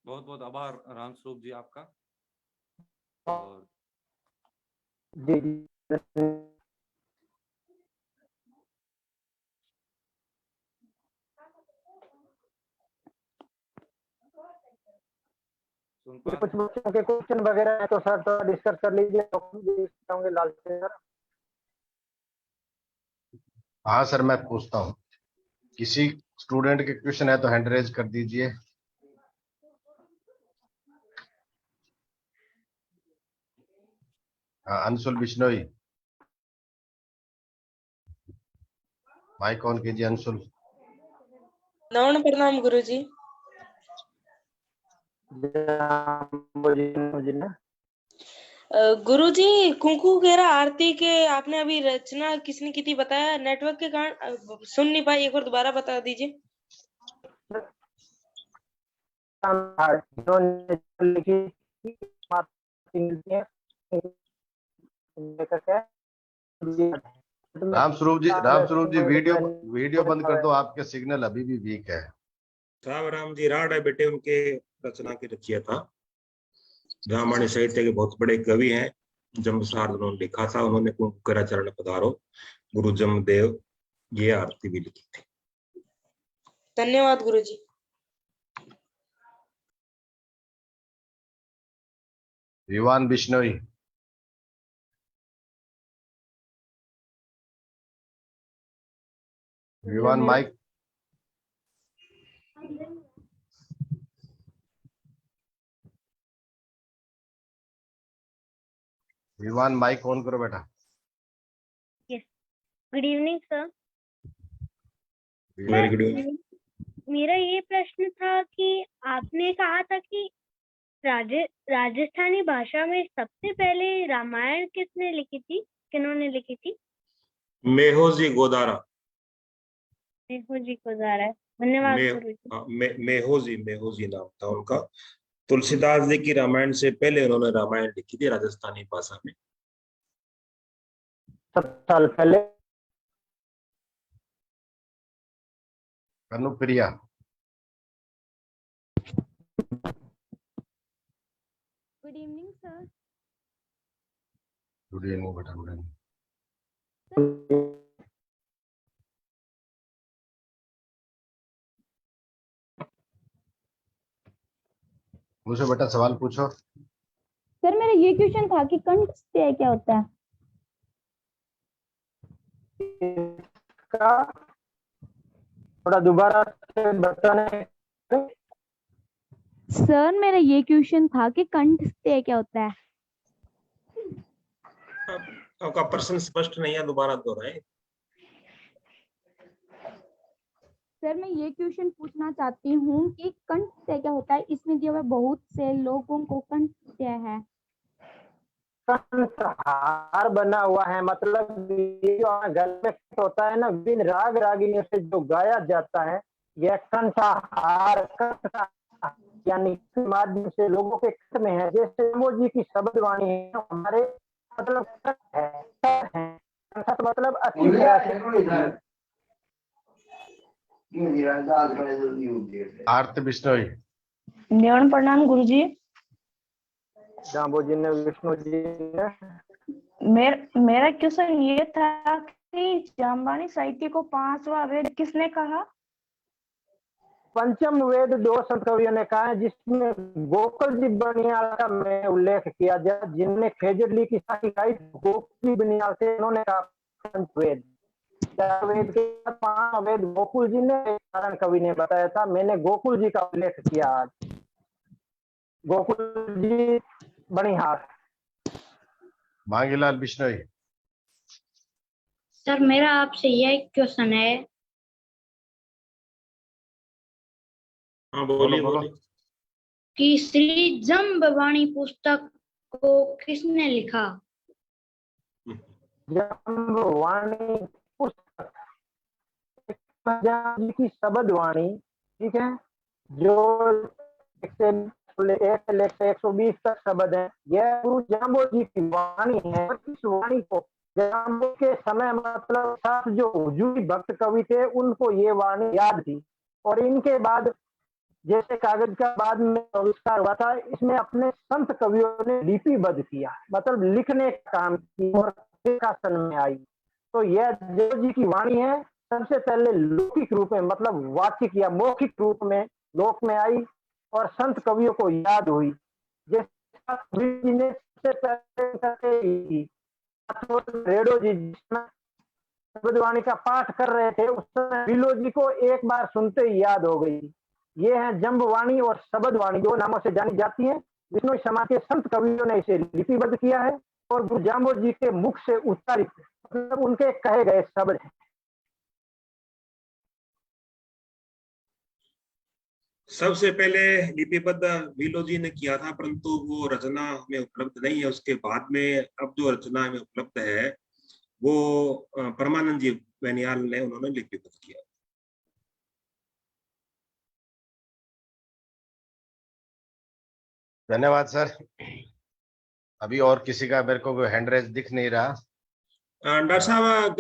बहुत बहुत आभार राम स्वरूप जी आपका। और जी कुछ बच्चों के क्वेश्चन वगैरह है तो सर थोड़ा डिस्कस कर लीजिए। लाल सर। हाँ सर, मैं पूछता हूँ, किसी स्टूडेंट के क्वेश्चन है तो हैंड रेज कर दीजिए। हाँ, अंशुल बिश्नोई। माइक ऑन कीजिए अंशुल। नमन प्रणाम गुरुजी। गुरुजी कुंकू केरा आरती के आपने अभी रचना किसने की थी बताया, नेटवर्क के कारण सुन नहीं पाई, एक बार दोबारा बता दीजिए। राम स्वरूप जी वीडियो बंद कर दो, आपके सिग्नल अभी भी वीक है। राम जी राड है बेटे, उनके रचना की रचिया था। रामायण साहित्य के बहुत बड़े कवि हैं, जम्बसार उन्होंने लिखा था। उन्होंने कुंकरा चरण पधारो गुरु जमदेव ये आरती भी लिखी थी। धन्यवाद गुरुजी। Vivaan Bishnoi. Vivaan mic. Vivaan mic on करो बेटा। Good evening sir. Very good evening. मेरा ये प्रश्न था कि आपने कहा था कि राजस्थानी भाषा में सबसे पहले रामायण किसने लिखी थी, किन्होंने लिखी थी? मेहोजी गोदारा। मेहोजी गोदारा। धन्यवाद गुरुजी। मेहोजी नाम था उनका। तुलसीदास जी की रामायण से पहले उन्होंने रामायण लिखी थी राजस्थानी भाषा में। 7 साल पहले। Kanupriya. Good evening sir. Good evening बेटा, गुड इवनिंग। मुझसे बेटा सवाल पूछो। सर मेरा ये क्वेश्चन था कि कंठ स्टे क्या होता है? थोड़ा दोबारा से बताने। सर मेरा ये क्वेश्चन था कि कंठ स्टे क्या होता है? आपका प्रश्न स्पष्ट नहीं है, दोबारा दोहराएं। सर मैं ये क्वेश्चन पूछना चाहती हूँ कि कंठ स्टे क्या होता है? इसमें दिया हुआ बहुत से लोगों को कंठ स्टे है। कंठहार बना हुआ है, मतलब ये जो गल में होता है ना, विभिन्न राग रागिनियों से जो गाया जाता है, यह कंठहार यानी के माध्यम से लोगों के कंठ में है। जैसे जी की शब्द वाणी है हमारे, मतलब है मतलब अच्छी तरह से। आरती बिश्नोई। नमन प्रणाम गुरुजी। जाम्बो जी ने, विष्णु जी ने। मेरा क्वेश्चन ये था कि जाम्बानी साहित्य को 5वां वेद किसने कहा? पंचम वेद 2 संत कवियों ने कहा है, जिसमें गोकुल जी बनियाल का मैं उल्लेख किया जाए, जिनने खेजड़ली की साखी गाई गोकुल जी बनियाल से, उन्होंने कहा पंचवेद। 4 वेद के 5वां वेद गोकुल जी ने, कारण कवि ने बताया था। मैंने गोकुल जी का उल्लेख किया आज। गोकुल जी बनिहार। मांगीलाल बिश्नोई। सर मेरा आपसे यह क्वेश्चन है। हाँ बोलिए बोलो। कि श्री जम्बवाणी पुस्तक को किसने लिखा? जम्बवाणी पुस्तक जी की शब्द वाणी, ठीक है, जो 120 तक शब्द है, यह गुरु जाम्बो जी की वाणी है। इस वाणी को जाम्बो के समय, मतलब साथ जो हुजूरी भक्त कवि थे, उनको ये वाणी याद थी, और इनके बाद जैसे कागज का बाद में आविष्कार हुआ था, इसमें अपने संत कवियों ने लिपिबद्ध किया, मतलब लिखने का काम किया और प्रकाशन में आई। तो यह जाम्बो जी की वाणी है, सबसे पहले लौकिक रूप में, मतलब वाचिक या मौखिक रूप में लोक में आई और संत कवियों को याद हुई। जैसे ने रेडो जी शब्दवाणी का पाठ कर रहे थे, उस समय बिलो जी को एक बार सुनते ही याद हो गई। ये है जम्बवाणी और शब्दवाणी, 2 नामों से जानी जाती है। विष्णु समाज के संत कवियों ने इसे लिपिबद्ध किया है और गुरु जाम्बो जी के मुख से उच्चारित, मतलब उनके कहे गए शब्द है। सबसे पहले लिपिबद्ध वीलो जी ने किया था, परंतु वो रचना हमें उपलब्ध नहीं है। उसके बाद में अब जो रचना हमें उपलब्ध है वो परमानंद जी बेनियाल ने उन्होंने लिपिबद्ध किया। धन्यवाद सर। अभी और किसी का मेरे को हैंड रेज दिख नहीं रहा। डॉक्टर साहब,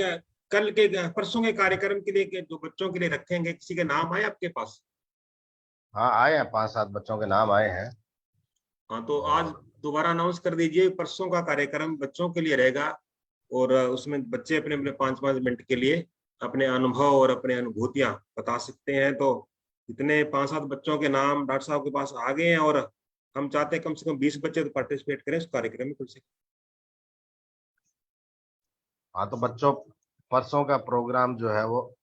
कल के परसों के कार्यक्रम के लिए जो बच्चों के लिए रखेंगे, किसी के नाम आए आपके पास? हाँ आए हैं, 5-7 बच्चों के नाम आए हैं। हाँ, तो आज दोबारा अनाउंस कर दीजिए। परसों का कार्यक्रम बच्चों के लिए रहेगा और उसमें बच्चे अपने अपने 5-5 मिनट के लिए अपने अनुभव और अपने अनुभूतियां बता सकते हैं। तो इतने 5-7 बच्चों के नाम डॉक्टर साहब के पास आ गए हैं और हम चाहते हैं कम से कम 20 बच्चे तो पार्टिसिपेट करें इस कार्यक्रम में। हाँ तो बच्चों, परसों का प्रोग्राम जो है वो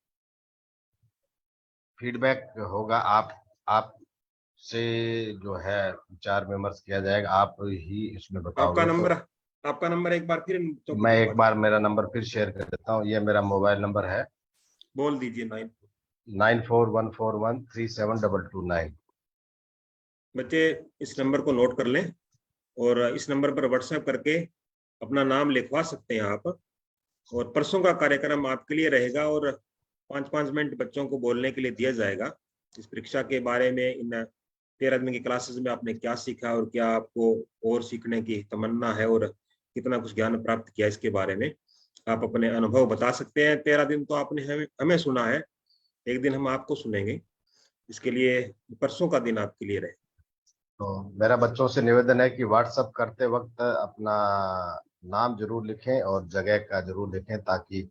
फीडबैक होगा, आप से जो है विचार विमर्श किया जाएगा, आप ही इसमें आपका बताओगे। नंबर आपका नंबर एक बार फिर तो मैं एक बार मेरा नंबर फिर शेयर कर देता हूँ। ये मेरा मोबाइल नंबर है, बोल दीजिए। 9414137229। बच्चे इस नंबर को नोट कर लें और इस नंबर पर व्हाट्सएप करके अपना नाम लिखवा सकते हैं आप। और परसों का कार्यक्रम आपके लिए रहेगा और 5-5 मिनट बच्चों को बोलने के लिए दिया जाएगा इस परीक्षा के बारे में। इन 13 दिन की क्लासेस में आपने क्या सीखा और क्या आपको और सीखने की तमन्ना है और कितना कुछ ज्ञान प्राप्त किया, इसके बारे में आप अपने अनुभव बता सकते हैं। 13 दिन तो आपने हमें सुना है, एक दिन हम आपको सुनेंगे। इसके लिए परसों का दिन आपके लिए रहे। तो मेरा बच्चों से निवेदन है कि व्हाट्सअप करते वक्त अपना नाम जरूर लिखें और जगह का जरूर लिखें, ताकि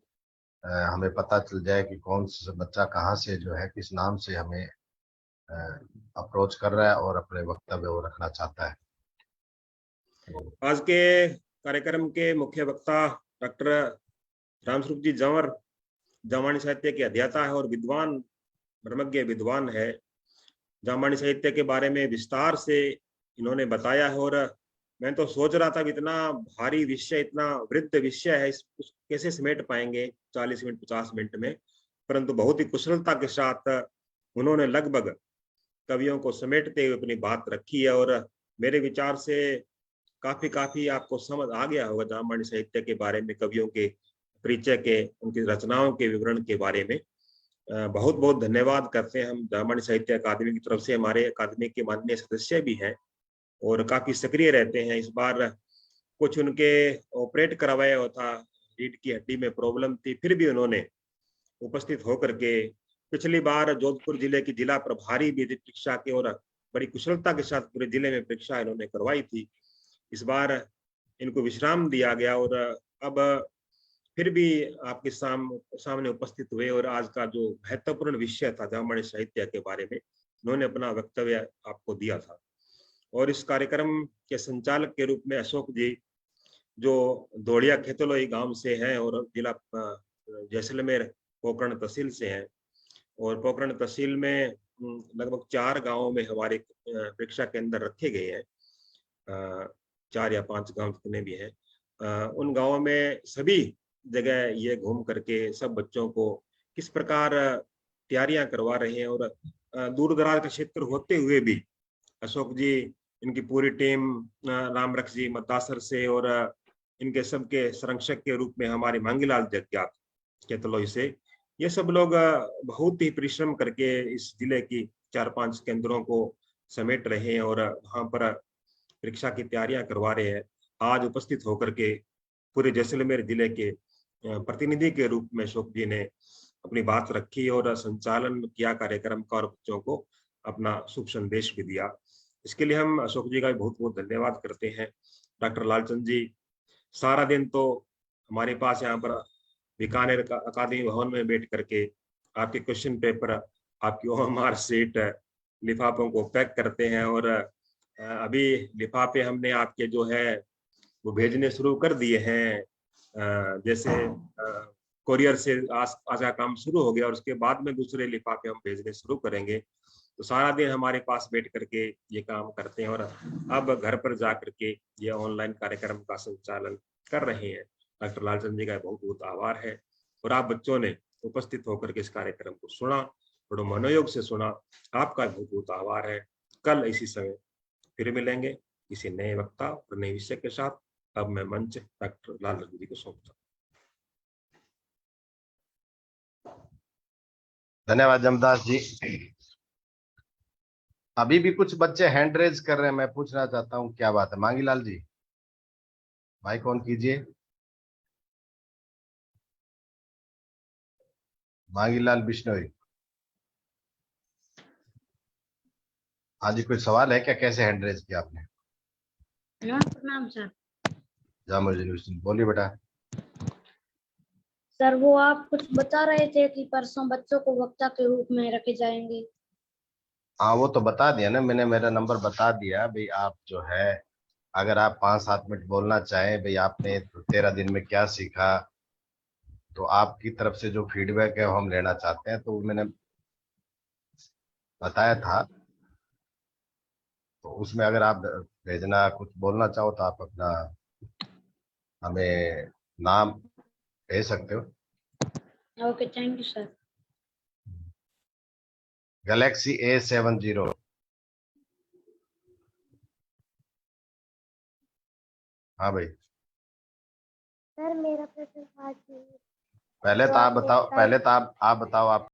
हमें पता चल जाए कि कौन सा बच्चा कहाँ से जो है किस नाम से हमें अप्रोच कर रहा है और अपने वक्तव्य वो रखना चाहता है। आज के कार्यक्रम के मुख्य वक्ता डॉक्टर रामस्वरूप जी जंवर जामानी साहित्य के अध्याता है और विद्वान, ब्रह्मज्ञ विद्वान है। जामानी साहित्य के बारे में विस्तार से इन्होंने बताया है और मैं तो सोच रहा था इतना भारी विषय, इतना वृद्ध विषय है, इसको कैसे समेट पाएंगे 40 मिनट 50 मिनट में, परंतु बहुत ही कुशलता के साथ उन्होंने लगभग कवियों को समेटते हुए अपनी बात रखी है। और मेरे विचार से काफी आपको समझ आ गया होगा जामानी साहित्य के बारे में, कवियों के परिचय के, उनकी रचनाओं के विवरण के बारे में। बहुत बहुत धन्यवाद करते हैं हम जामानी साहित्य अकादमी की तरफ से। हमारे अकादमी के माननीय सदस्य भी हैं और काफी सक्रिय रहते हैं। इस बार कुछ उनके ऑपरेट करवाया हुआ था, रीढ़ की हड्डी में प्रॉब्लम थी, फिर भी उन्होंने उपस्थित होकर के पिछली बार जोधपुर जिले की जिला प्रभारी भी परीक्षा के और बड़ी कुशलता के साथ पूरे जिले में परीक्षा इन्होंने करवाई थी। इस बार इनको विश्राम दिया गया और अब फिर भी आपके सामने उपस्थित हुए और आज का जो महत्वपूर्ण विषय था जामानी साहित्य के बारे में, उन्होंने अपना वक्तव्य आपको दिया था। और इस कार्यक्रम के संचालक के रूप में अशोक जी, जो दौड़िया खेतलोई गांव से हैं और जिला जैसलमेर पोकरण तहसील से हैं। और पोकरण तहसील में लगभग 4 गांवों में हमारे परीक्षा केंद्र रखे गए हैं, 4 या 5 गांव जितने भी हैं। उन गांवों में सभी जगह ये घूम करके सब बच्चों को किस प्रकार तैयारियां करवा रहे हैं और दूर दराज का क्षेत्र होते हुए भी अशोक जी, इनकी पूरी टीम, रामरख जी मद्दासर से और इनके सबके संरक्षक के रूप में हमारे मांगीलाल जगज्ञात केतलोई से, ये सब लोग बहुत ही परिश्रम करके इस जिले की 4-5 केंद्रों को समेट रहे हैं और वहां पर परीक्षा की तैयारियां करवा रहे हैं। आज उपस्थित होकर के पूरे जैसलमेर जिले के प्रतिनिधि के रूप में अशोक जी ने अपनी बात रखी और संचालन किया कार्यक्रम का और बच्चों को अपना शुभ संदेश भी दिया। इसके लिए हम अशोक जी का बहुत बहुत धन्यवाद करते हैं। डॉक्टर लालचंद जी सारा दिन तो हमारे पास यहाँ पर बीकानेर अकादमी भवन में बैठ करके आपके क्वेश्चन पेपर, आपकी OMR सीट, लिफाफों को पैक करते हैं और अभी लिफाफे हमने आपके जो है वो भेजने शुरू कर दिए हैं। जैसे कोरियर से आज का काम शुरू हो गया और उसके बाद में दूसरे लिफाफे हम भेजने शुरू करेंगे। तो सारा दिन हमारे पास बैठ करके ये काम करते हैं और अब घर पर जा करके ये ऑनलाइन कार्यक्रम का संचालन कर रहे हैं। डॉक्टर लालचंद जी का बहुत बहुत आभार है। और आप बच्चों ने उपस्थित होकर के इस कार्यक्रम को सुना बड़े मनोयोग से सुना। आपका बहुत बहुत आभार है। कल इसी समय फिर मिलेंगे किसी नए वक्ता और नए विषय के साथ। अब मैं मंच डॉक्टर लाल रघु जी को सौंपता हूँ। धन्यवाद जमदास जी। अभी भी कुछ बच्चे हैंड रेज कर रहे हैं, मैं पूछना चाहता हूँ क्या बात है। मांगीलाल जी माइक ऑन कीजिए। मांगीलाल बिश्नोई, हाँ जी, कोई सवाल है क्या? कैसे हैंड रेज किया आपने? प्रणाम सर। जामो यूनिवर्सिटी, बोलिए बेटा। सर वो आप कुछ बता रहे थे कि परसों बच्चों को वक्ता के रूप में रखे जाएंगे। हाँ वो तो बता दिया ना मैंने, मेरा नंबर बता दिया भाई। आप जो है अगर आप 5-7 मिनट बोलना चाहें भाई, आपने 13 दिन में क्या सीखा, तो आपकी तरफ से जो फीडबैक है वो हम लेना चाहते हैं। तो मैंने बताया था, तो उसमें अगर आप भेजना कुछ बोलना चाहो तो आप अपना हमें नाम भेज सकते हो। Okay, thank you sir. Galaxy A70। हाँ भाई, सर मेरा प्रश्न आज पहले तो आप बताओ, पहले तो आप बताओ आप